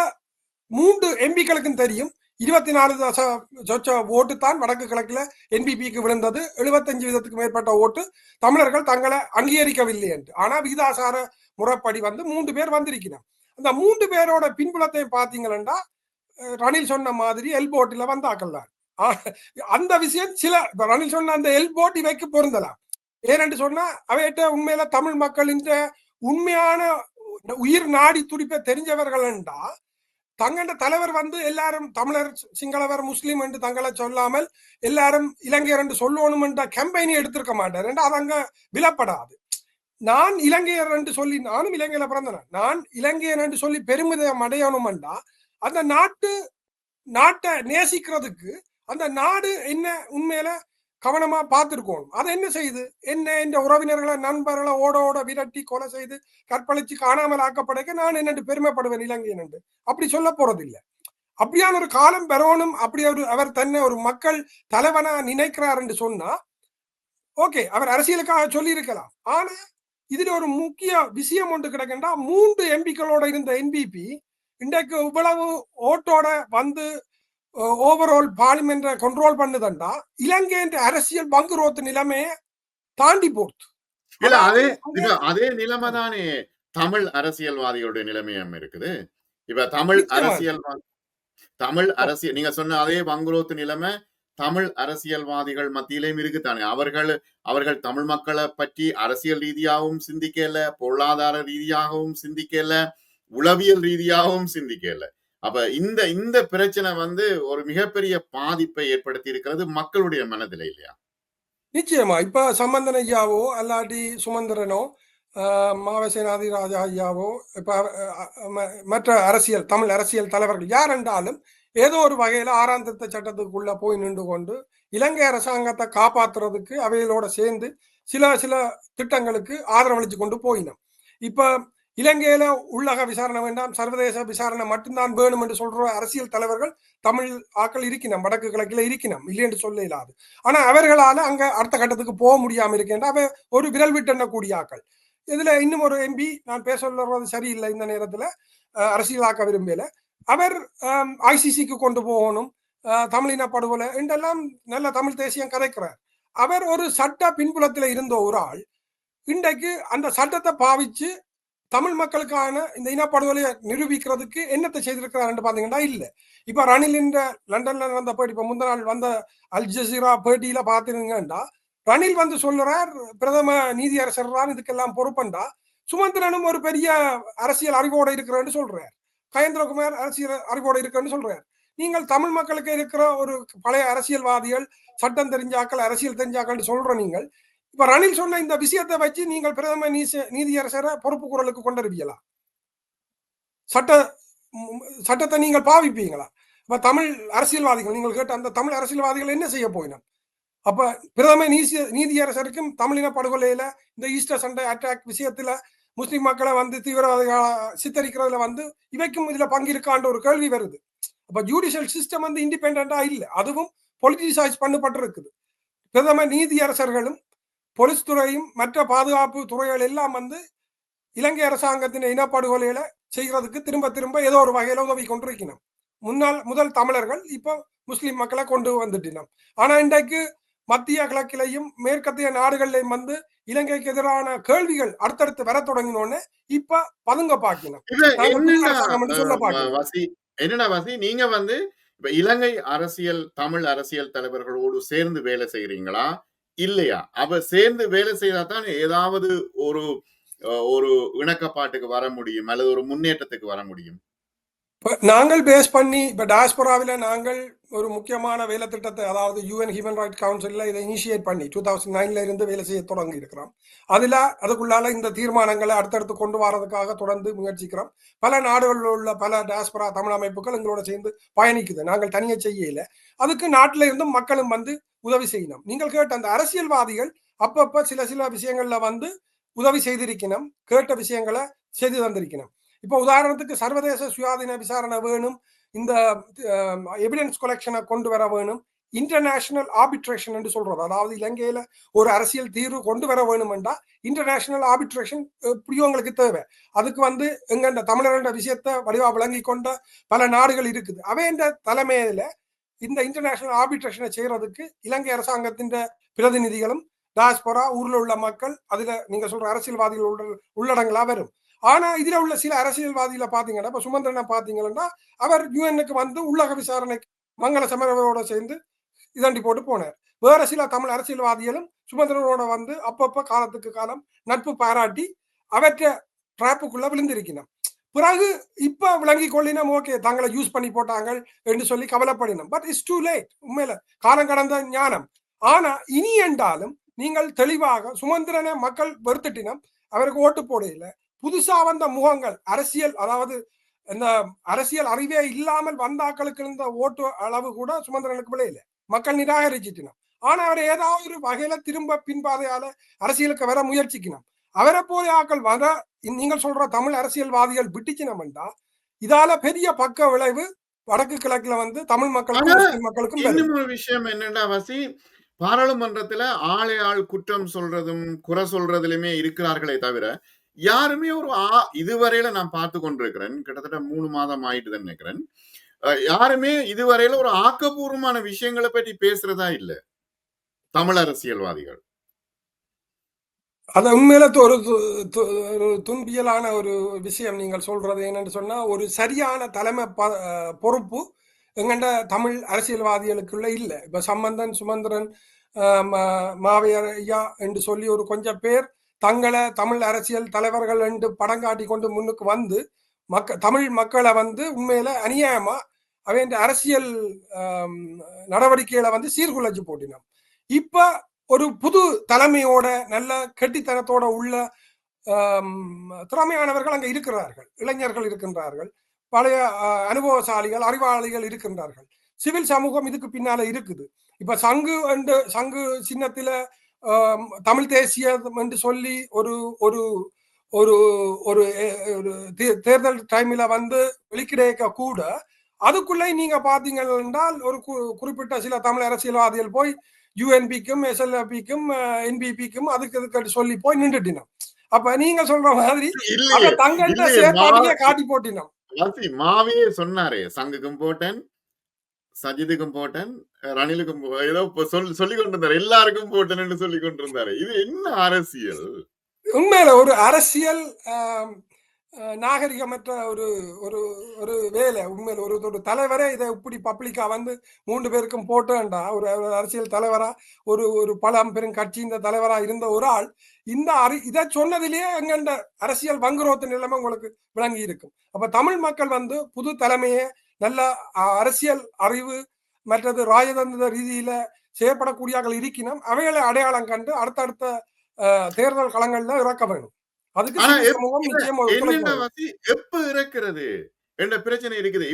3 எம்பிக்களுக்கும் தெரியும் 24 ஓட்டு தான் வடக்கு கிழக்குல என்பிபிக்கு விழுந்தது. 75% மேற்பட்ட ஓட்டு தமிழர்கள் தங்களை அங்கீகரிக்கவில்லை என்று. ஆனா விகிதாசார முறைப்படி 3 பேர் வந்திருக்கிறார். அந்த 3 பேரோட பின்புலத்தை பார்த்தீங்கன்னா ரணில் சொன்ன மாதிரி எல்போட்டில் வந்தாக்கல்ல. அந்த விஷயம் ரணில் சொன்ன அந்த எல்போட் இவைக்கு பொருந்தலாம். ஏனென்று சொன்னா அவையிட்ட உண்மையில தமிழ் மக்களின் உண்மையான உயிர் நாடி துடிப்பை தெரிஞ்சவர்கள் என்றா தங்கண்ட தலைவர் எல்லாரும் தமிழர் சிங்களவர் முஸ்லீம் என்று தங்களை சொல்லாமல் எல்லாரும் இலங்கையர் என்று சொல்லணும் என்ற கேம்பெயினை எடுத்திருக்க மாட்டார். அது அங்க விலப்படாது. நான் இலங்கையர் என்று சொல்லி, நானும் இலங்கையில பிறந்தேன், நான் இலங்கையர் என்று சொல்லி பெருமிதம் அடையணும் என்றா அந்த நாட்டை நேசிக்கிறதுக்கு அந்த நாடு என்ன உண்மையில கவனமா பார்த்திருக்கணும். அதை என்ன செய்து இந்த உறவினர்களை நண்பர்களை ஓட விரட்டி கொலை செய்து கற்பழிச்சு காணாமல் ஆக்கப்படைக்க நான் என்னென்று பெருமைப்படுவேன் இலங்கையன் என்று அப்படி சொல்ல போறதில்லை. அப்படியான ஒரு காலம் பெறணும். அப்படி அவர் தன்னை ஒரு மக்கள் தலைவனா நினைக்கிறார் என்று சொன்னா ஓகே, அவர் அரசியலுக்காக சொல்லி இருக்கலாம். ஆனா இதுல ஒரு முக்கிய விஷயம் ஒன்று கிடக்கின்றா, 3 எம்பிக்களோட இருந்த என்பிபி இன்றைக்கு இவ்வளவு ஓட்டோட ஓவரால் பார்லிமெண்ட் கண்ட்ரோல் பண்ணுதண்டா இலங்கையின் அரசியல் பங்குரோத்து நிலைமையை தாண்டி போட்டு. இல்ல அதே நிலைமை தானே தமிழ் அரசியல்வாதிகளுடைய நிலைமையும் இருக்குது. இப்ப தமிழ் அரசியல் நீங்க சொன்ன அதே பங்குரோத்து நிலைமை தமிழ் அரசியல்வாதிகள் மத்தியிலேயும் இருக்குத்தானே. அவர்கள் தமிழ் மக்களை பற்றி அரசியல் ரீதியாகவும் சிந்திக்கல, பொருளாதார ரீதியாகவும் சிந்திக்கல, உளவியல் ரீதியாகவும் சிந்திக்கல. அப்ப இந்த பிரச்சனை ஒரு மிகப்பெரிய பாதிப்பை ஏற்படுத்தி இருக்கிறது மக்களுடைய மனதில இல்லையா? நிச்சயமா. இப்ப சம்பந்தன் ஐயாவோ அல்லாட்டி சுமந்திரனோ மாவசேனாதி ராஜா ஐயாவோ இப்ப மற்ற தமிழ் அரசியல் தலைவர்கள் யார் என்றாலும் ஏதோ ஒரு வகையில 6ஆம் திருத்த சட்டத்துக்குள்ள போய் நின்று கொண்டு இலங்கை அரசாங்கத்தை காப்பாற்றுறதுக்கு அவைகளோட சேர்ந்து சில திட்டங்களுக்கு ஆதரவளிச்சு கொண்டு போயினோம். இப்ப இலங்கையில உள்ளக விசாரணை வேண்டாம், சர்வதேச விசாரணை மட்டும்தான் வேணும் என்று சொல்ற அரசியல் தலைவர்கள் தமிழ் ஆக்கள் இருக்கணும், வடக்கு கிழக்கில இருக்கணும், இல்லை என்று சொல்ல இயலாது. ஆனா அவர்களால அங்க அடுத்த கட்டத்துக்கு போக முடியாம இருக்கின்ற அவ ஒரு விரல் விட்டெண்ணக்கூடிய ஆக்கள். இதுல இன்னும் ஒரு எம்பி, நான் பேச சொல்றது சரியில்லை இந்த நேரத்துல, அரசியலாக்க விரும்பல, அவர் ஐசிசிக்கு கொண்டு போகணும், தமிழின படுகொலை என்றெல்லாம் நல்ல தமிழ் தேசியம் கதைக்கிறார். அவர் ஒரு சட்ட பின்புலத்தில் இருந்த ஒரு ஆள் இன்றைக்கு அந்த சட்டத்தை பாவிச்சு தமிழ் மக்களுக்கான இந்த இனப்படுகொலையை நிரூபிக்கிறதுக்கு என்னத்தை செய்திருக்கிறார் பாத்தீங்கன்னா இல்ல. இப்ப ரணில் இந்த லண்டன்ல நடந்த பேட்டி, இப்ப முந்த நாள் வந்த அல் ஜசீரா பேட்டியில பாத்தீங்கன்னா ரணில் சொல்றார் பிரதம நீதியரசர் தான் இதுக்கெல்லாம் பொறுப்பண்டா, சுமந்திரனும் ஒரு பெரிய அரசியல் அறிவோட இருக்கிறன்னு சொல்றார், கயேந்திரகுமார் அரசியல் அறிவோட இருக்கிறன்னு சொல்றார். நீங்கள் தமிழ் மக்களுக்கு இருக்கிற ஒரு பழைய அரசியல்வாதிகள், சட்டம் தெரிஞ்சாக்கள், அரசியல் தெரிஞ்சாக்கள் சொல்ற நீங்கள் இப்ப ரணில் சொன்ன இந்த விஷயத்தை வச்சு நீங்கள் பிரதம நீதியரசரை பொறுப்பு குரலுக்கு கொண்டிருப்பீங்களா? சட்டத்தை நீங்கள் பாவிப்பீங்களா? இப்ப தமிழ் அரசியல்வாதிகள், நீங்கள் கேட்ட அந்த தமிழ் அரசியல்வாதிகள் என்ன செய்ய போயினோம்? அப்ப பிரதம நீதியரசருக்கும் தமிழின படுகொலையில இந்த ஈஸ்டர் சண்டே அட்டாக் விஷயத்துல முஸ்லிம் மக்களை தீவிரவாதிகள சித்தரிக்கிறதுல இவைக்கும் இதுல பங்கிருக்கான்ற ஒரு கேள்வி வருது. அப்ப ஜுடிஷியல் சிஸ்டம் இண்டிபெண்டா இல்ல, அதுவும் பொலிட்டிசைஸ் பண்ணப்பட்டிருக்குது. பிரதம நீதியரசர்களும் போலீஸ் துறையும் மற்ற பாதுகாப்பு துறைகள் எல்லாம் இலங்கை அரசாங்கத்தின் இனப்படுகொலைகளை செய்கிறதுக்கு திரும்ப ஏதோ ஒரு வகையில உதவி கொண்டிருக்கணும். முதல் தமிழர்கள் இப்ப முஸ்லிம் மக்களை கொண்டு வந்துட்டினோம். ஆனா இன்றைக்கு மத்திய கிழக்கிலையும் மேற்கத்திய நாடுகள்லையும் இலங்கைக்கு எதிரான கேள்விகள் அடுத்தடுத்து வர தொடங்கினோன்னு இப்ப பதுங்க பாக்கணும். என்னடா வாசி, நீங்க இப்ப இலங்கை தமிழ் அரசியல் தலைவர்களோடு சேர்ந்து வேலை செய்யறீங்களா இல்லையா? அவ சேர்ந்து வேலை செய்தாதான் ஏதாவது ஒரு இணக்கப்பாட்டுக்கு வர முடியும் அல்லது ஒரு முன்னேற்றத்துக்கு வர முடியும். நாங்கள் பேஸ் பண்ணி இப்ப டாஸ்போராவில நாங்கள் ஒரு முக்கியமான வேலை திட்டத்தை, அதாவது UN ஹியூமன் ரைட் கவுன்சிலில் இதை இனிஷியேட் பண்ணி 2009 இருந்து வேலை செய்ய தொடங்கி இருக்கிறோம். அதுக்குள்ளால இந்த தீர்மானங்களை அடுத்தடுத்து கொண்டு வரதுக்காக தொடர்ந்து முயற்சிக்கிறோம். பல நாடுகளில் உள்ள பல டாஸ்பரா தமிழ் அமைப்புகள் எங்களோட சேர்ந்து பயணிக்குது. நாங்கள் தனியாக செய்யல. அதுக்கு நாட்டில இருந்தும் மக்களும் உதவி செய்யணும். நீங்கள் கேட்ட அந்த அரசியல்வாதிகள் அப்பப்ப சில விஷயங்கள்ல உதவி செய்திருக்கணும், கேட்ட விஷயங்களை செய்து தந்திருக்கணும். இப்போ உதாரணத்துக்கு சர்வதேச சுயாதீன விசாரணை வேணும், இந்த எவிடன்ஸ் கொலெக்ஷனை கொண்டு வர வேணும், இன்டர்நேஷனல் ஆர்பிட்ரேஷன் என்று சொல்றது, அதாவது இலங்கையில ஒரு அரசியல் தீர்வு கொண்டு வர வேணும்டா இன்டர்நேஷனல் ஆர்பிட்ரேஷன் எப்படியும் உங்களுக்கு தேவை. அதுக்கு எங்க தமிழர்கள விஷயத்தை வடிவா விளங்கி கொண்ட பல நாடுகள் இருக்குது. அவையின் தலைமையில இந்த இன்டர்நேஷனல் ஆர்பிட்ரேஷனை செய்யறதுக்கு இலங்கை அரசாங்கத்தின் பிரதிநிதிகளும் டாஸ்போரா ஊர்ல உள்ள மக்கள், அதுல நீங்க சொல்ற அரசியல்வாதிகள் உள்ளடங்களா வரும். ஆனா இதுல உள்ள சில அரசியல்வாதிகளை பாத்தீங்கன்னா, இப்ப சுமந்திரனை பாத்தீங்கன்னா அவர் யுஎன்னுக்கு உள்ளக விசாரணைக்கு மங்கள சமரவோட சேர்ந்து இதண்டி போட்டு போனார். வேற சில தமிழ் அரசியல்வாதிகளும் சுமந்திரனோட அப்பப்ப காலத்துக்கு காலம் நட்பு பாராட்டி அவற்றை டிராப்புக்குள்ள விழுந்திருக்கணும். பிறகு இப்ப விளங்கி கொள்ளினோம், ஓகே தங்களை யூஸ் பண்ணி போட்டாங்க என்று சொல்லி கவலைப்படினோம். But it's too late. உண்மையில காலம் கடந்த ஞானம். ஆனா இனி என்றாலும் நீங்கள் தெளிவாக சுமந்திரனை மக்கள் வெறுத்துட்டினம், அவருக்கு ஓட்டு போடையில புதுசா வந்த முகங்கள் அரசியல், அதாவது இந்த அரசியல் அறிவே இல்லாமல் வந்தாக்களுக்கு இருந்த ஓட்டு அளவு கூட சுமந்திரனுக்கு விளையில மக்கள் நிராகரிச்சிட்டினம். ஆனா அவர் ஏதாவது ஒரு வகையில திரும்ப பின்பாதையால அரசியலுக்கு வர முயற்சிக்கணும். அவரை போல ஆக்கள் வர நீங்கள் சொல்ற தமிழ் அரசியல்வாதிகள் விட்டுச்சினம்டா இதால பெரிய பக்க விளைவு வடக்கு கிழக்குல தமிழ் மக்களுக்கும் மக்களுக்கும். இன்னும் ஒரு விஷயம் என்னன்னா வாசி, பாராளுமன்றத்துல ஆளை ஆள் குற்றம் சொல்றதும் குறை சொல்றதுலயுமே இருக்கிறார்களே தவிர யாருமே ஒரு இதுவரையில நான் பார்த்து கொண்டிருக்கிறேன், கிட்டத்தட்ட 3 மாதம் ஆயிட்டு நினைக்கிறேன், யாருமே இதுவரையில ஒரு ஆக்கப்பூர்வமான விஷயங்களை பற்றி பேசுறதா இல்ல தமிழ் அரசியல்வாதிகள். அது உண்மையில ஒரு துன்பியலான ஒரு விஷயம் நீங்கள் சொல்றது. என்னன்னு சொன்னா, ஒரு சரியான தலைமை பொறுப்பு எங்கண்ட தமிழ் அரசியல்வாதிகளுக்குள்ள இல்ல. இப்ப சம்பந்தன், சுமந்திரன், மாவையர் ஐயா என்று சொல்லி ஒரு கொஞ்சம் பேர் தங்களை தமிழ் அரசியல் தலைவர்கள் என்று படம் காட்டி கொண்டு முன்னுக்கு தமிழ் மக்களை உண்மையில அநியாயமா அவன் அரசியல் நடவடிக்கைகளை சீர்குலைச்சு போட்டினோம். இப்ப ஒரு புது தலைமையோட நல்ல கெட்டித்தனத்தோட உள்ள திறமையானவர்கள் அங்க இருக்கிறார்கள், இளைஞர்கள் இருக்கின்றார்கள், பழைய அனுபவசாலிகள் அறிவாளிகள் இருக்கின்றார்கள், சிவில் சமூகம் இதுக்கு பின்னால இருக்குது. இப்ப சங்கு சின்னத்தில தமிழ் தேசியம் என்று சொல்லி ஒரு ஒரு ஒரு ஒரு தேர்தல் டைம்ல வெளிக்கிடைக்க கூட அதுக்குள்ளே நீங்க பாத்தீங்க என்றால் ஒரு குறிப்பிட்ட சில தமிழ் அரசியல்வாதிகள் போய் யுஎன்பிக்கும் எஸ்எல்பிக்கும் என்பிபிக்கும் அதுக்கு சொல்லி போய் நின்றுட்டினோம். அப்ப நீங்க சொல்ற மாதிரி தங்கள்கிட்ட செயற்பாட்டிலே காட்டி போட்டினோம். மாவியே சொன்னாரே, சங்குக்கும் போட்டேன், சஜிதுக்கும் போட்டேன், ரணிலுக்கும் ஏதோ சொல்லி கொண்டிருந்தாரு, எல்லாருக்கும் போட்டேன்னு சொல்லி கொண்டிருந்தாரு. இது என்ன அரசியல்? உண்மையில ஒரு அரசியல் நாகரிகமற்ற ஒரு ஒரு ஒரு வேலை. உண்மையில ஒரு தலைவரே இதை இப்படி பப்ளிக்கா 3 பேருக்கும் போட்டேன்டா, ஒரு அரசியல் தலைவரா, ஒரு ஒரு பழம் பெரும் கட்சி இந்த தலைவரா இருந்த ஒரு ஆள் இதை சொன்னதிலேயே எங்கண்ட அரசியல் வங்குரோத்து நிலைமை உங்களுக்கு விளங்கி இருக்கும். அப்ப தமிழ் மக்கள் புது தலைமையே நல்ல அரசியல் அறிவு மற்றது ராஜதந்திர ரீதியில செய்யப்படக்கூடியவர்கள் இருக்கணும், அவைகளை அடையாளம் கண்டு அடுத்தடுத்த தேர்தல் களங்கள்ல இறக்க வேணும். அதுக்கு எப்ப இறக்கிறது என்ற பிரச்சனை இருக்குது.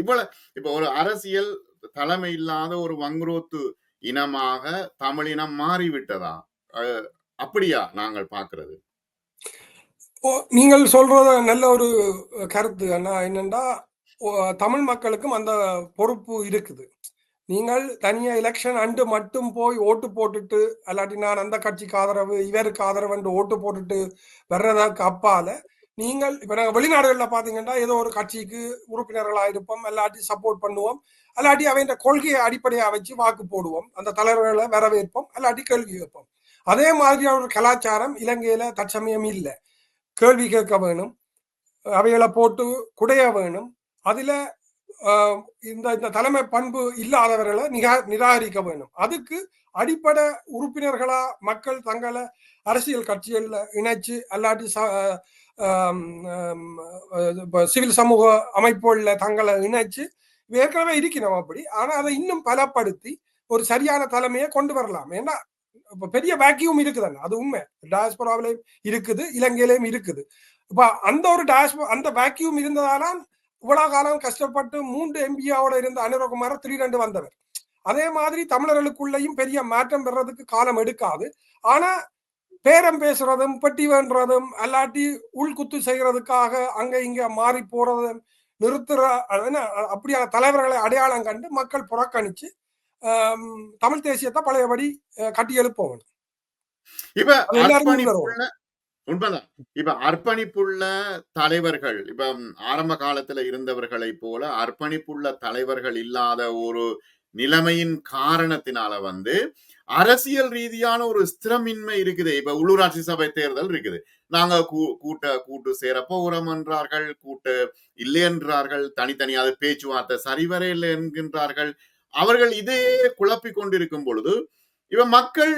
இப்ப ஒரு அரசியல் தலைமை இல்லாத ஒரு வங்குரோத்து இனமாக தமிழினம் மாறிவிட்டதா? அப்படியா நாங்கள் பார்க்கிறது? நீங்கள் சொல்றத நல்ல ஒரு கருத்து அண்ணா. என்னன்னா, தமிழ் மக்களுக்கும் அந்த பொறுப்பு இருக்குது. நீங்கள் தனியா எலெக்ஷன் அண்டு மட்டும் போய் ஓட்டு போட்டுட்டு, அல்லாட்டி நான் அந்த கட்சிக்கு ஆதரவு இவருக்கு ஆதரவு என்று ஓட்டு போட்டுட்டு வர்றதுக்கு அப்பால நீங்கள் இப்ப நாங்கள் வெளிநாடுகளில் பாத்தீங்கன்னா ஏதோ ஒரு கட்சிக்கு உறுப்பினர்களா இருப்போம், அல்லாட்டி சப்போர்ட் பண்ணுவோம், அல்லாட்டி அவன் கொள்கையை அடிப்படையா வச்சு வாக்கு போடுவோம், அந்த தலைவர்களை வரவேற்போம், அல்லாட்டி கேள்வி கேட்போம். அதே மாதிரியான ஒரு கலாச்சாரம் இலங்கையில தற்சமயம் இல்லை. கேள்வி கேட்க வேணும், அவைகளை போட்டு குடைய வேணும், அதுல இந்த தலைமை பண்பு இல்லாதவர்களை நிராகரிக்க வேணும். அதுக்கு அடிப்படை உறுப்பினர்களா மக்கள் தங்களை அரசியல் கட்சிகள்ல இணைச்சு, அல்லாட்டி சிவில் சமூக அமைப்புகள்ல தங்களை இணைச்சு ஏற்கனவே இருக்கணும் அப்படி. ஆனா அதை இன்னும் பலப்படுத்தி ஒரு சரியான தலைமையை கொண்டு வரலாம். ஏன்னா இப்ப பெரிய வேக்யூம் இருக்குதானே, அது உண்மை. டயஸ்போராவிலையும் இருக்குது, இலங்கையிலையும் இருக்குது. இப்ப அந்த ஒரு அந்த வேக்யூம் இருந்ததால இவ்வளவு காலம் கஷ்டப்பட்டு 3 எம்பியோட இருந்த அனுரகுமார திடீரென்று வந்தவர். அதே மாதிரி தமிழர்களுக்குள்ளேயும் பெரிய மாற்றம் பெறதுக்கு காலம் எடுக்காது. ஆனா பேரம் பேசுறதும் பெட்டி வேண்டுறதும் அல்லாட்டி உள்குத்து செய்யறதுக்காக அங்க இங்க மாறி போறதும் நிறுத்துற அப்படியான தலைவர்களை அடையாளம் கண்டு மக்கள் புறக்கணிச்சு தமிழ் தேசியத்தை பழையபடி கட்டி எழுப்பணும். இப்ப உண்மைதான். இப்ப அர்ப்பணிப்புள்ள தலைவர்கள், இப்ப ஆரம்ப காலத்துல இருந்தவர்களை போல அர்ப்பணிப்புள்ள தலைவர்கள் இல்லாத ஒரு நிலைமையின் காரணத்தினால அரசியல் ரீதியான ஒரு ஸ்திரமின்மை இருக்குது. இப்ப உள்ளூராட்சி சபை தேர்தல் இருக்குது. நாங்க கூட்டு சேர போகிறோம் என்றார்கள், கூட்டு இல்லை என்றார்கள், தனித்தனியாக பேச்சுவார்த்தை சரிவர இல்லை என்கின்றார்கள். அவர்கள் இதே குழப்பிக் கொண்டிருக்கும் பொழுது இப்ப மக்கள்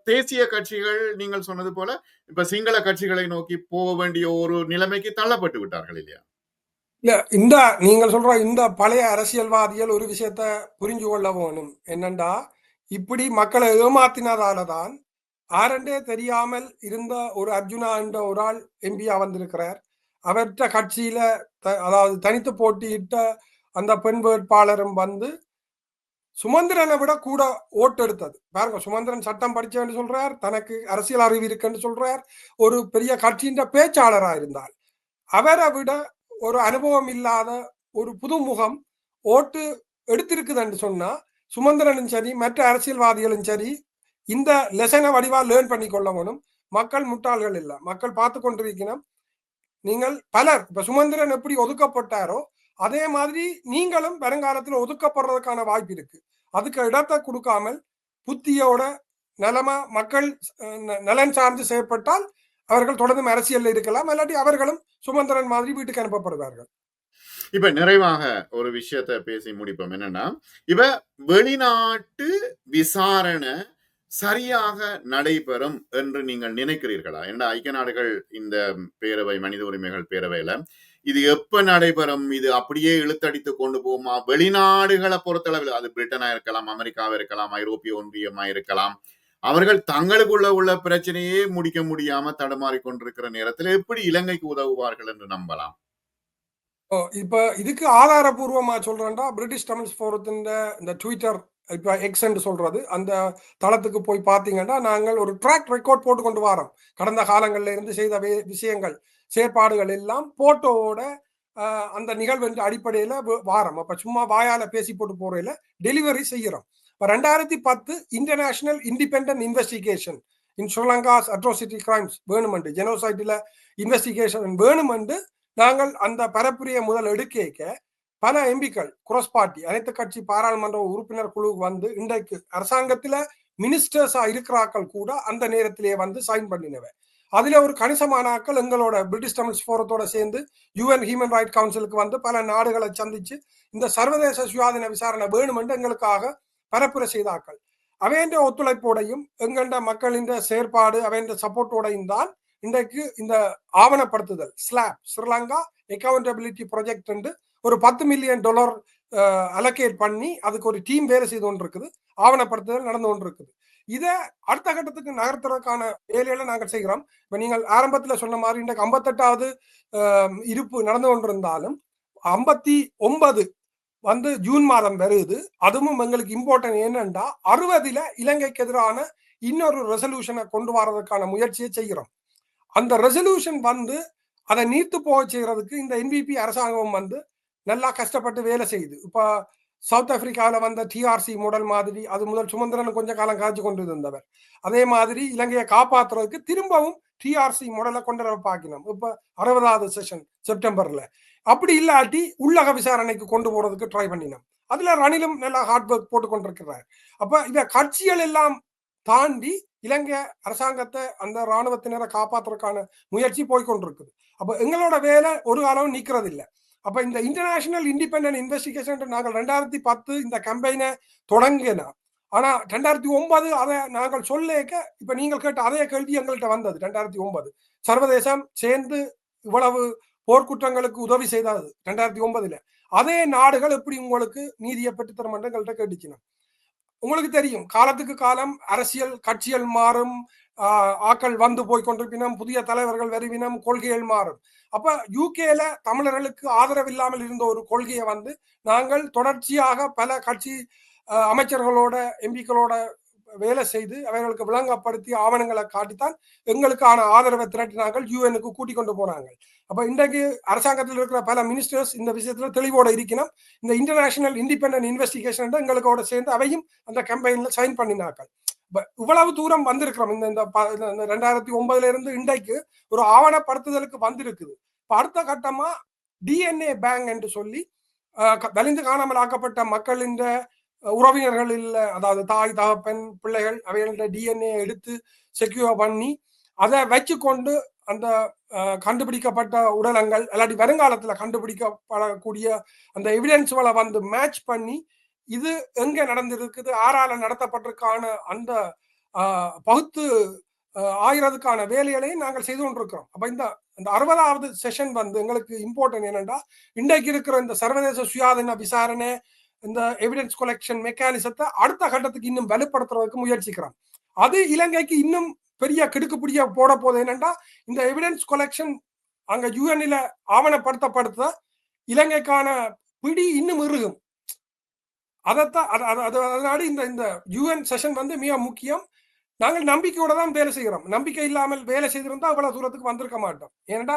தேசிய கட்சிகள் நீங்கள் சொன்னது போல இப்ப சிங்கள கட்சிகளை நோக்கி போக வேண்டிய ஒரு நிலைமைக்கு தள்ளப்பட்டு விட்டார்கள் இல்லையா? இல்ல, இந்த நீங்கள் சொல்ற இந்த பழைய அரசியல்வாதிகள் ஒரு விஷயத்த புரிஞ்சு கொள்ள வேணும். என்னண்டா, இப்படி மக்களை ஏமாத்தினதாலதான் ஆரண்டே தெரியாமல் இருந்த ஒரு அர்ஜுனா என்ற ஒரு ஆள் எம்பியா வந்திருக்கிறார். அவற்ற கட்சியில அதாவது தனித்து போட்டியிட்ட அந்த பெண் வேட்பாளரும் சுமந்திரனை விட கூட ஓட்டு எடுத்தது. பாருங்க, சுமந்திரன் சட்டம் படிச்சவன்னு சொல்றார், தனக்கு அரசியல் அறிவு இருக்குன்னு சொல்றார், ஒரு பெரிய கட்சியின் பேச்சாளராக இருந்தால் அவரை விட ஒரு அனுபவம் இல்லாத ஒரு புதுமுகம் ஓட்டு எடுத்திருக்குதுன்னு சொன்னா சுமந்திரனும் சரி மற்ற அரசியல்வாதிகளும் சரி இந்த லெசனை வடிவா லேர்ன் பண்ணி கொள்ளணும். மக்கள் முட்டாள்கள் இல்லை, மக்கள் பார்த்து கொண்டிருக்கணும். நீங்கள் பலர் இப்ப சுமந்திரன் எப்படி ஒதுக்கப்பட்டாரோ அதே மாதிரி நீங்களும் வருங்காலத்தில் ஒதுக்கப்படுறதுக்கான வாய்ப்பு இருக்கு. அதுக்கு இடத்தை கொடுக்காமல் புத்தியோட நலமா மக்கள் நலன் சார்ந்து செயற்பட்டால் அவர்கள் தொடர்ந்து அரசியல் இருக்கலாம், இல்லாட்டி அவர்களும் சுமந்திரன் மாதிரி வீட்டுக்கு அனுப்பப்படுவார்கள். இப்ப நிறைவாக ஒரு விஷயத்தை பேசி முடிப்போம். என்னன்னா, இப்ப வெளிநாட்டு விசாரணை சரியாக நடைபெறும் என்று நீங்கள் நினைக்கிறீர்களா? ஏன்னா ஐக்கிய நாடுகள் இந்த பேரவை மனித உரிமைகள் பேரவையில இது எப்ப நடைபெறும், இது அப்படியே இழுத்தடித்து கொண்டு போகுமா? வெளிநாடுகளை பொறுத்தளவில் அது பிரிட்டனா இருக்கலாம், அமெரிக்காவா இருக்கலாம், ஐரோப்பிய ஒன்றியமா இருக்கலாம், அவர்கள் தங்களுக்குள்ள உள்ள பிரச்சனையே முடிக்க முடியாம தடுமாறி கொண்டிருக்கிற நேரத்தில் எப்படி இலங்கைக்கு உதவுவார்கள் என்று நம்பலாம்? இப்ப இதுக்கு ஆதாரபூர்வமா சொல்றேன்டா, பிரிட்டிஷ் தமிழ் ஃபோரத்தின் இந்த ட்விட்டர் இப்ப எக்ஸ் என்று சொல்றது அந்த தளத்துக்கு போய் பார்த்தீங்கன்னா நாங்கள் ஒரு ட்ராக் ரெக்கார்ட் போட்டு கொண்டு வரோம். கடந்த காலங்கள்ல இருந்து செய்த விஷயங்கள் செயற்பாடுகள் எல்லாம் போட்டோவோட அந்த நிகழ்வு அடிப்படையில வாரம். அப்ப சும்மா வாயால பேசி போட்டு போறையில டெலிவரி செய்யறோம். 2010 international independent investigation in Sri Lanka's atrocity crimes வேணுமெண்டு, ஜெனோசைட்ல இன்வெஸ்டிகேஷன் வேணுமெண்டு நாங்கள் அந்த பரப்புரையை முதல் எடுக்க பல எம்பிக்கள் குரோஸ் பார்ட்டி அனைத்து கட்சி பாராளுமன்ற உறுப்பினர் குழு இன்றைக்கு அரசாங்கத்துல மினிஸ்டர்ஸா இருக்கிறாக்கள் கூட அந்த நேரத்திலேயே சைன் பண்ணினவை. அதுல ஒரு கணிசமான ஆக்கள் எங்களோட பிரிட்டிஷ் தமிழ் ஃபோரத்தோட சேர்ந்து UN ஹியூமன் ரைட் கவுன்சிலுக்கு பல நாடுகளை சந்திச்சு இந்த சர்வதேச சுயாதீன விசாரணை வேணுமென்று எங்களுக்காக பரப்புரை செய்தாக்கள். அவைன்ற ஒத்துழைப்போடையும் எங்கண்ட மக்களின் செயற்பாடு அவைன்ற சப்போர்ட்டோடையும் தான் இன்றைக்கு இந்த ஆவணப்படுத்துதல் ஸ்லாப் ஸ்ரீலங்கா அக்கௌண்டபிலிட்டி ப்ராஜெக்ட் என்று ஒரு $10 மில்லியன் அலோகேட் பண்ணி அதுக்கு ஒரு டீம் வேலை செய்து கொண்டு இருக்குது, ஆவணப்படுத்துதல் நடந்து கொண்டு இருக்குது. இதை அடுத்த கட்டத்துக்கு நகர்த்துறதுக்கான வேலையில நாங்கள் செய்கிறோம். இப்ப நீங்கள் ஆரம்பத்துல சொன்ன மாதிரி இன்றைக்கு 58வது இருப்பு நடந்து கொண்டிருந்தாலும் 59 ஜூன் மாதம் வருது. அதுவும் எங்களுக்கு இம்பார்ட்டன்ட் என்னன்னா 60ல இலங்கைக்கு எதிரான இன்னொரு ரெசல்யூஷனை கொண்டு வரதுக்கான முயற்சியை செய்கிறோம். அந்த ரெசல்யூஷன் அதை நீர்த்து போக செய்யறதுக்கு இந்த NVP அரசாங்கம் நல்லா கஷ்டப்பட்டு வேலை செய்யுது. இப்ப சவுத் ஆப்பிரிக்காவில் TRC மாடல் மாதிரி அது முதல் சுமந்திரன் கொஞ்ச காலம் காய்ச்சி கொண்டு இருந்தவர். அதே மாதிரி இலங்கையை காப்பாற்றுறதுக்கு திரும்பவும் TRC மாடலை கொண்டு வர பார்க்கணும். இப்ப 60வது செஷன் செப்டம்பர்ல அப்படி இல்லாட்டி உள்ளக விசாரணைக்கு கொண்டு போறதுக்கு ட்ரை பண்ணினோம். அதுல ரணிலும் நல்லா ஹார்ட் ஒர்க் போட்டு கொண்டிருக்கிறார். அப்ப இந்த கட்சிகள் எல்லாம் தாண்டி இலங்கை அரசாங்கத்தை அந்த இராணுவத்தினரை காப்பாற்றுறதுக்கான முயற்சி போய்கொண்டிருக்குது. அப்ப எங்களோட வேலை ஒரு காலம் நிக்கிறது இல்லை. அப்ப இந்த இன்டர்நேஷனல் இண்டிபெண்டன்ட் இன்வெஸ்டிகேஷன் நாங்கள் 2010 இந்த கம்பெயினை தொடங்கினா, ஆனா 2009 அதை நாங்கள் சொல்லேக்க இப்ப நீங்கள் கேட்ட அதே கேள்வி எங்கள்கிட்ட வந்தது. 2009 சர்வதேசம் சேர்ந்து இவ்வளவு போர்க்குற்றங்களுக்கு உதவி செய்தது 2009. அதே நாடுகள் எப்படி உங்களுக்கு நீதியை பெற்றுத்தரும் என்று எங்கள்கிட்ட கேட்டுச்சினோம். உங்களுக்கு தெரியும், காலத்துக்கு காலம் அரசியல் கட்சிகள் மாறும், ஆக்கள் வந்து போய் கொண்டிருப்பினும், புதிய தலைவர்கள் வருவினம், கொள்கைகள் மாறும். அப்ப யூகேல தமிழர்களுக்கு ஆதரவு இல்லாமல் இருந்த ஒரு கொள்கையை வந்து நாங்கள் தொடர்ச்சியாக பல கட்சி அமைச்சர்களோட எம்பிக்களோட வேலை செய்து அவர்களுக்கு விளங்கப்படுத்தி ஆவணங்களை காட்டித்தான் எங்களுக்கான ஆதரவை திரட்டினார்கள், யூஎனுக்கு கூட்டிக் கொண்டு போனாங்க. அப்ப இன்றைக்கு அரசாங்கத்தில் இருக்கிற பல மினிஸ்டர்ஸ் இந்த விஷயத்துல தெளிவோட இருக்கணும். இந்த இன்டர்நேஷனல் இண்டிபெண்டன்ட் இன்வெஸ்டிகேஷன் எங்களுக்கோட சேர்ந்து அவையும் அந்த கேம்பெயின்ல சைன் பண்ணினார்கள். இவ்வளவு தூரம் வந்திருக்கிறோம். இந்த 2009 இருந்து இன்றைக்கு ஒரு ஆவணப்படுத்துதலுக்கு வந்திருக்குது. இப்ப அடுத்த கட்டமா டிஎன்ஏ பேங்க் என்று சொல்லி வலிந்து காணாமல் ஆக்கப்பட்ட மக்களின் உறவினர்கள் இல்ல, அதாவது தாய் தகப்பன் பிள்ளைகள் அவைகளோட டிஎன்ஏ எடுத்து செக்யூர் பண்ணி அதை வச்சு கொண்டு அந்த கண்டுபிடிக்கப்பட்ட உடலங்கள் இல்லாட்டி வருங்காலத்துல கண்டுபிடிக்கப்படக்கூடிய அந்த எவிடன்ஸ்களை வந்து மேட்ச் பண்ணி இது எங்க நடந்திருக்குது, ஆறால நடத்தப்பட்டிருக்கான அந்த பகுத்து ஆயிரத்துக்கான வேலைகளையும் நாங்கள் செய்து கொண்டிருக்கிறோம். அப்ப இந்த 60வது செஷன் வந்து எங்களுக்கு இம்பார்ட்டன்ட் என்னன்னா, இன்றைக்கு இருக்கிற இந்த சர்வதேச சுயாதீன விசாரணை, இந்த எவிடன்ஸ் கொலெக்ஷன் மெக்கானிசத்தை அடுத்த கட்டத்துக்கு இன்னும் வலுப்படுத்துறதுக்கு முயற்சிக்கிறோம். அது இலங்கைக்கு இன்னும் பெரிய கிடுக்குப்பிடிய போட போது என்னன்னா, இந்த எவிடன்ஸ் கொலெக்ஷன் அங்க யூஎன்ல ஆவணப்படுத்தப்படுத்த இலங்கைக்கான பிடி இன்னும் இறுகும். அதனால இந்த யூஎன் செஷன் வந்து மிக முக்கியம். நாங்கள் நம்பிக்கையோட தான் வேலை செய்கிறோம். நம்பிக்கை இல்லாமல் வேலை செய்திருந்தா அவ்வளவு தூரத்துக்கு வந்திருக்க மாட்டோம். ஏன்னா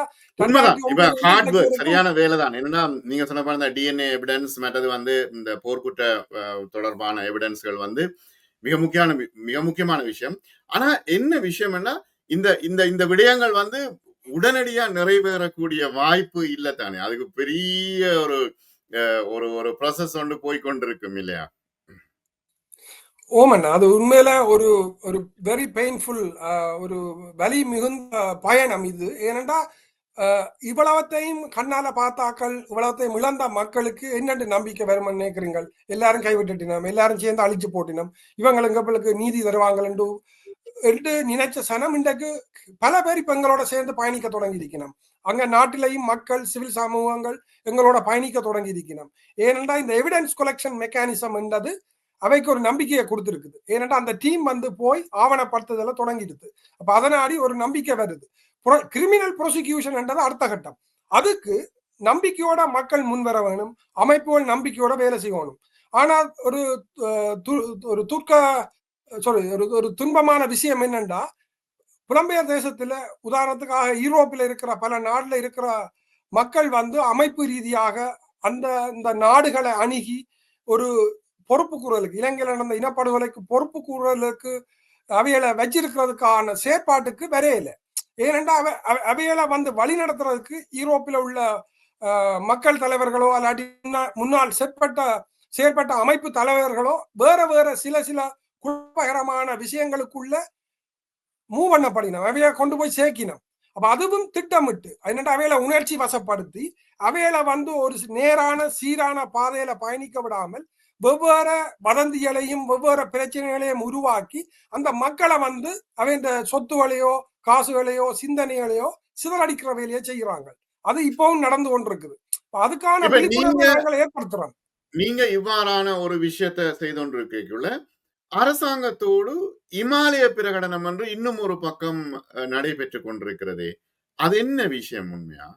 சரியான வேலை தான். என்னன்னா நீங்க சொன்ன இந்த டிஎன்ஏ எவிடன்ஸ் மற்றது வந்து இந்த போர்க்குற்ற தொடர்பான எவிடன்ஸ்கள் வந்து மிக முக்கியமான விஷயம். ஆனா என்ன விஷயம்னா, இந்த விடயங்கள் வந்து உடனடியா நிறைவேறக்கூடிய வாய்ப்பு இல்லை தானே. அதுக்கு பெரிய ஒரு ப்ராசஸ் ஒன்று போய்கொண்டிருக்கும் இல்லையா? ஓமன், அது உண்மையில ஒரு வெரி பெயின்ஃபுல், ஒரு வலி மிகுந்த பயணம் இது. ஏனென்றா இவ்வளவத்தையும் கண்ணால பார்த்தாக்கள், இவ்வளவத்தையும் இழந்த மக்களுக்கு என்னென்று நம்பிக்கை வரும்னு நினைக்கிறீங்கள்? எல்லாரும் கைவிட்டுட்டினோம், எல்லாரும் சேர்ந்து அழிச்சு போட்டினோம், இவங்களுக்கு நீதி தருவாங்கள் என்று நினைச்ச சனம் இன்றைக்கு பல பேர் இப்ப எங்களோட சேர்ந்து பயணிக்க தொடங்கி இருக்கணும். அங்க நாட்டிலையும் மக்கள் சிவில் சமூகங்கள் எங்களோட பயணிக்க தொடங்கி இருக்கணும். ஏனென்றா இந்த எவிடன்ஸ் கொலெக்ஷன் மெக்கானிசம் என்றது அவைக்கு ஒரு நம்பிக்கையை கொடுத்துருக்குது. ஏனென்றா அந்த டீம் வந்து போய் ஆவணப்படுத்துதல தொடங்கிடுது. அப்ப அதனாடி ஒரு நம்பிக்கை வருது. கிரிமினல் ப்ரோசிக்யூஷன் என்றது அடுத்த கட்டம். அதுக்கு நம்பிக்கையோட மக்கள் முன்வர வேணும், அமைப்புகள் நம்பிக்கையோட வேலை செய்யணும். ஆனால் ஒரு துன்பமான விஷயம் என்னன்னா, புலம்பெயர் தேசத்துல உதாரணத்துக்காக யூரோப்பில் இருக்கிற பல நாடுல இருக்கிற மக்கள் வந்து அமைப்பு ரீதியாக இந்த நாடுகளை அணுகி ஒரு பொறுப்பு கூறலுக்கு, இலங்கையில் நடந்த இனப்படுகொலைக்கு பொறுப்பு கூறலுக்கு அவைகளை வச்சிருக்கிறதுக்கான செயற்பாட்டுக்கு வரையில. ஏனென்றா அவைகளை வந்து வழி நடத்துறதுக்கு யூரோப்பில் உள்ள மக்கள் தலைவர்களோ அல்லாட்டி முன்னால் செயற்பட்ட அமைப்பு தலைவர்களோ வேற சில குழப்பகரமான விஷயங்களுக்குள்ள மூவ் பண்ணப்படினோம், அவையை கொண்டு போய் சேர்க்கினோம். அப்ப அதுவும் திட்டமிட்டு என்னென்ன அவைகளை உணர்ச்சி வசப்படுத்தி அவைகளை வந்து ஒரு நேரான சீரான பாதையில பயணிக்க விடாமல் வெவ்வேறு வதந்திகளையும் வெவ்வேறு பிரச்சனைகளையும் உருவாக்கி அந்த மக்களை வந்து அவை இந்த சொத்துகளையோ காசுகளையோ சிந்தனைகளையோ சிதறடிக்கிற வேலையை செய்யறாங்க. அது இப்பவும் நடந்து கொண்டிருக்குது. அதுக்கான விழிப்புணர்வு ஏற்படுத்துறோம். நீங்க இவ்வாறான ஒரு விஷயத்தை செய்து கொண்டிருக்கக்குள்ள அரசாங்கத்தோடு இமாலய பிரகடனம் என்று இன்னும் ஒரு பக்கம் நடைபெற்று கொண்டிருக்கிறது. அது என்ன விஷயம் உண்மையா?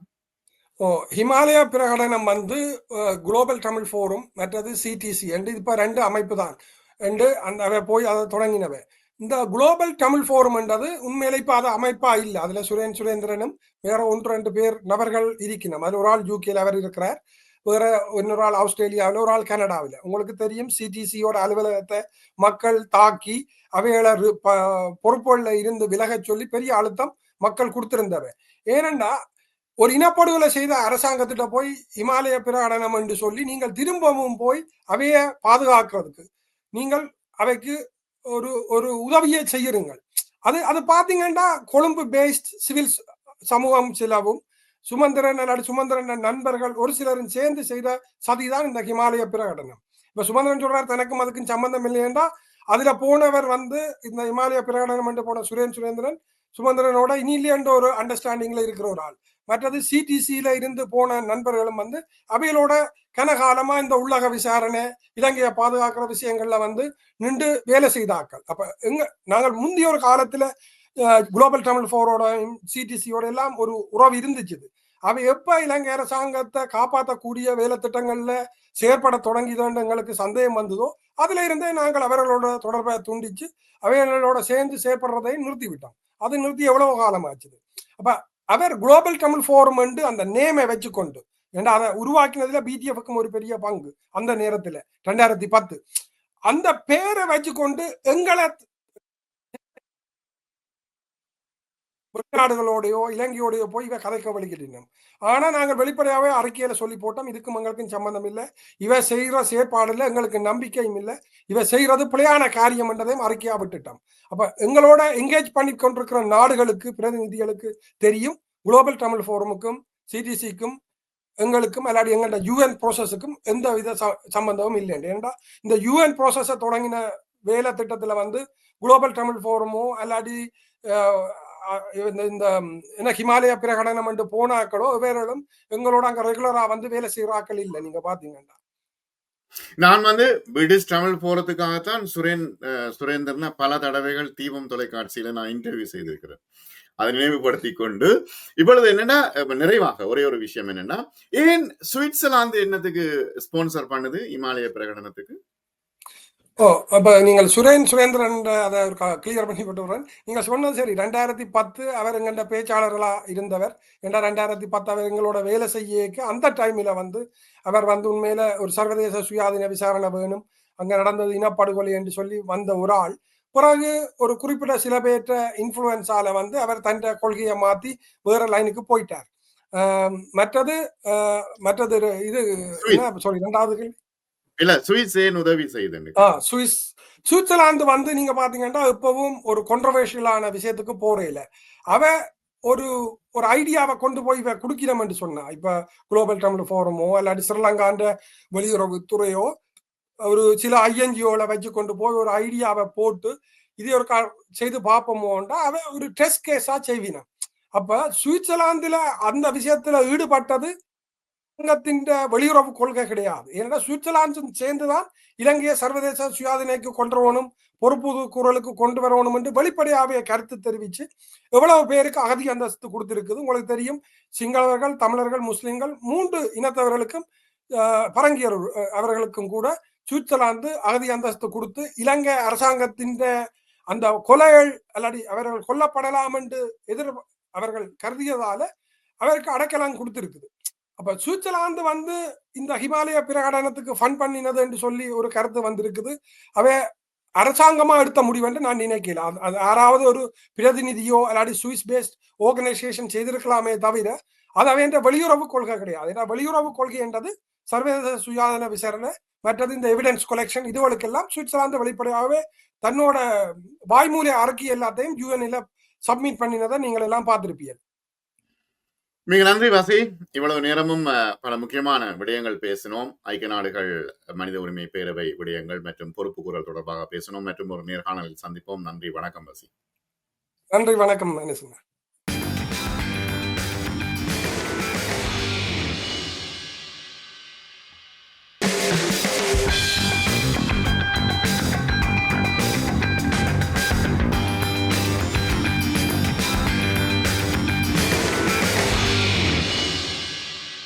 ஹிமாலய பிரகடனம் வந்து குளோபல் தமிழ் ஃபோரம் மற்றது சிடிசி என்று இப்ப 2 அமைப்பு தான் என்று அந்த போய் அதை தொடங்கினவை. இந்த குளோபல் தமிழ் ஃபோரம் என்றது உண்மையில இப்ப அது அமைப்பா இல்லை. அதுல சுரேந்திரனும் வேற 1-2 பேர் நபர்கள் இருக்கணும். அதுல ஒரு ஆள் யூகேல அவர் இருக்கிறார், வேற இன்னொரு ஆள் ஆஸ்திரேலியாவில், ஒரு ஆள் கனடாவில். உங்களுக்கு தெரியும், சிடிசியோட அலுவலகத்தை மக்கள் தாக்கி அவைகளை பொறுப்புகள்ல இருந்து விலக சொல்லி பெரிய அழுத்தம் மக்கள் கொடுத்திருந்தவை. ஏனென்றா ஒரு இனப்படுகொலை செய்த அரசாங்கத்திட்ட போய் இமாலய பிரகடனம் என்று சொல்லி நீங்கள் திரும்பவும் போய் அவைய பாதுகாக்கிறதுக்கு நீங்கள் அவைக்கு ஒரு உதவியை செய்யுங்கள். அது பாத்தீங்கன்னா கொழும்பு பேஸ்ட் சிவில் சமூகம் சிலவும் சுமந்திரன் நண்பர்கள் ஒரு சிலரும் சேர்ந்து செய்த சதிதான் இந்த ஹிமாலய பிரகடனம். இப்ப சுமந்திரன் சொல்றாரு தனக்கும் அதுக்கும் சம்பந்தம் இல்லையென்றா அதுல போனவர் வந்து இந்த இமாலய பிரகடனம் என்று போன சுரேந்திரன் சுமந்திரனோட இனிலியன்ற ஒரு அண்டர்ஸ்டாண்டிங்ல இருக்கிற ஒரு ஆள். மற்றது சிடிசியில இருந்து போன நண்பர்களும் வந்து அவைகளோட கனகாலமா இந்த உள்ளக விசாரணை இலங்கையை பாதுகாக்கிற விஷயங்கள்ல வந்து நின்று வேலை செய்தாக்கள். அப்ப நாங்கள் முந்தைய ஒரு காலத்துல குளோபல் தமிழ் ஃபோரோட சிடிசியோட எல்லாம் ஒரு உறவு இருந்துச்சு. அவை எப்ப இலங்கை அரசாங்கத்தை காப்பாற்றக்கூடிய வேலை திட்டங்கள்ல செயற்பட தொடங்கிதோன்னு எங்களுக்கு சந்தேகம் வந்ததோ அதுல இருந்தே நாங்கள் அவர்களோட தொடர்பை துண்டிச்சு அவைகளோட சேர்ந்து செயற்படுறதை நிறுத்திவிட்டோம். அது நிறுத்தி எவ்வளவு காலம் ஆச்சுது. அப்ப அவர் குளோபல் தமிழ் ஃபோரம் அந்த நேமை வச்சுக்கொண்டு ஏன்னா அதை உருவாக்கினதுல பிடிஎஃப்க்கும் ஒரு பெரிய பங்கு அந்த நேரத்துல 2010 அந்த பேரை வச்சுக்கொண்டு எங்களை வெளிநாடுகளோடையோ இலங்கையோடையோ போய் இவ கதைக்க வலிக்கிட்டோம். ஆனா நாங்கள் வெளிப்படையாவே அறிக்கையில சொல்லி போட்டோம், இதுக்கும் எங்களுக்கும் சம்பந்தம் இல்லை, இவ செய்யற செயற்பாடுல எங்களுக்கு நம்பிக்கையும் இல்லை, இவ செய்யறது பிழையான காரியம் என்றதையும் அறிக்கையா விட்டுட்டோம். அப்ப எங்களோட என்கேஜ் பண்ணி கொண்டிருக்கிற நாடுகளுக்கு பிரதிநிதிகளுக்கு தெரியும் குளோபல் தமிழ் ஃபோரமுக்கும் சிடிசிக்கும் எங்களுக்கும் அல்லாடி எங்களோட யூஎன் ப்ரோசஸுக்கும் எந்த வித சம்பந்தமும் இல்லை. ஏன்னா இந்த யூஎன் ப்ரோசஸை தொடங்கின வேலை திட்டத்துல வந்து குளோபல் தமிழ் ஃபோரமோ அல்லாடி இந்த என்ன ஹிமாலய பிரகடனம் என்று போனாக்களோ வேறும் எங்களோட அங்க ரெகுலரா வந்து வேலை செய்யறாக்கள் இல்லை. நீங்க பாத்தீங்கன்னா நான் வந்து பிரிட்டிஷ் தமிழ் போறதுக்காகத்தான் சுரேந்திரனை பல தடவைகள் தீபம் தொலைக்காட்சியில நான் இன்டர்வியூ செய்திருக்கிறேன். அதை நினைவுபடுத்தி கொண்டு இப்பொழுது என்னன்னா நிறைவாக ஒரே ஒரு விஷயம் என்னன்னா, ஏன் சுவிட்சர்லாந்து என்னத்துக்கு ஸ்பான்சர் பண்ணுது இமாலய பிரகடனத்துக்கு? அப்ப நீங்கள் சுரேந்திரன் அதை கிளியர் பண்ணி கொண்டு வரேன். நீங்க சொன்னது சரி. 2010 அவர் எங்கள்ட பேச்சாளர்களா இருந்தவர். ஏன்னா 2010 அவர் எங்களோட வேலை செய்ய அந்த டைம்ல வந்து அவர் வந்து உண்மையில ஒரு சர்வதேச சுயாதீன விசாரணை வேணும், அங்க நடந்தது இனப்படுகொலை என்று சொல்லி வந்த ஒரு ஆள். பிறகு ஒரு குறிப்பிட்ட சில பேற்ற இன்ஃபுளுன்ஸால வந்து அவர் தன் கொள்கையை மாத்தி வேற லைனுக்கு போயிட்டார். மற்றது இது சாரி 2வது கேள்வி இல்ல சுவிஸ் ஏன் உதவி செய்யுது? சுவிட்சர்லாந்து வந்து நீங்க பாத்தீங்கன்னா இப்பவும் ஒரு கான்ட்ரோவர்ஷியலான விஷயத்துக்கு போறேல அவ ஒரு ஒரு ஐடியாவை கொண்டு போய் குடுக்கிறோம் என்று சொன்னா, இப்ப குளோபல் தமிழ் ஃபோரமோ இல்லாட்டி ஸ்ரீலங்காண்ட வெளியுறவு துறையோ ஒரு சில ஐஎன்ஜிஓல வச்சு கொண்டு போய் ஒரு ஐடியாவை போட்டு இது ஒரு செய்து பார்ப்போமோண்டா அவ ஒரு டெஸ்ட் கேஸா செய்வினா. அப்ப சுவிட்சர்லாந்துல அந்த விஷயத்துல ஈடுபட்டது அரசாங்கத்தின் வெளியுறவு கொள்கை கிடையாது. ஏன்னா சுவிட்சர்லாந்து சேர்ந்துதான் இலங்கையை சர்வதேச சுயாதீனைக்கு கொண்டு வரணும், பொறுப்பு குரலுக்கு கொண்டு வரணும் என்று வெளிப்படையாவே கருத்து தெரிவிச்சு எவ்வளவு பேருக்கு அகதி அந்தஸ்து கொடுத்திருக்குது உங்களுக்கு தெரியும். சிங்களவர்கள், தமிழர்கள், முஸ்லிம்கள் 3 இனத்தவர்களுக்கும் பரங்கியர் அவர்களுக்கும் கூட சுவிட்சர்லாந்து அகதி அந்தஸ்து கொடுத்து இலங்கை அரசாங்கத்தின் அந்த கொலைகள் அல்லாடி அவர்கள் கொல்லப்படலாம் என்று அவர்கள் கருதியதால அவருக்கு அடைக்கலம் கொடுத்திருக்குது. அப்ப சுவிட்சர்லாந்து வந்து இந்த ஹிமாலய பிரகடனத்துக்கு ஃபண்ட் பண்ணினது என்று சொல்லி ஒரு கருத்து வந்திருக்குது. அவை அரசாங்கமா எடுத்த முடிவு என்று நான் நினைக்கல. அது யாராவது ஒரு பிரதிநிதியோ அல்லாடி சுவிஸ் பேஸ்ட் ஆர்கனைசேஷன் செய்திருக்கலாமே தவிர அது அவைன்ற வெளியுறவு கொள்கை கிடையாது. ஏன்னா வெளியுறவு கொள்கை என்றது சர்வதேச சுயாதீன விசாரணை, மற்றது இந்த எவிடன்ஸ் கொலெக்ஷன், இதுகளுக்கெல்லாம் சுவிட்சர்லாந்து வெளிப்படையாகவே தன்னோட வாய்மூல அறிக்கை எல்லாத்தையும் யூஎன்ல சப்மிட் பண்ணினதை நீங்கள் எல்லாம் பார்த்திருப்பீர்கள். மிக நன்றி வாசி. இவ்வளவு நேரமும் பல முக்கியமான விடயங்கள் பேசினோம். ஐக்கிய நாடுகள் மனித உரிமை பேரவை விடயங்கள் மற்றும் பொறுப்பு குரல் தொடர்பாக பேசினோம். மற்றும் ஒரு நேர்காணலில் சந்திப்போம். நன்றி, வணக்கம் வாசி. நன்றி, வணக்கம்.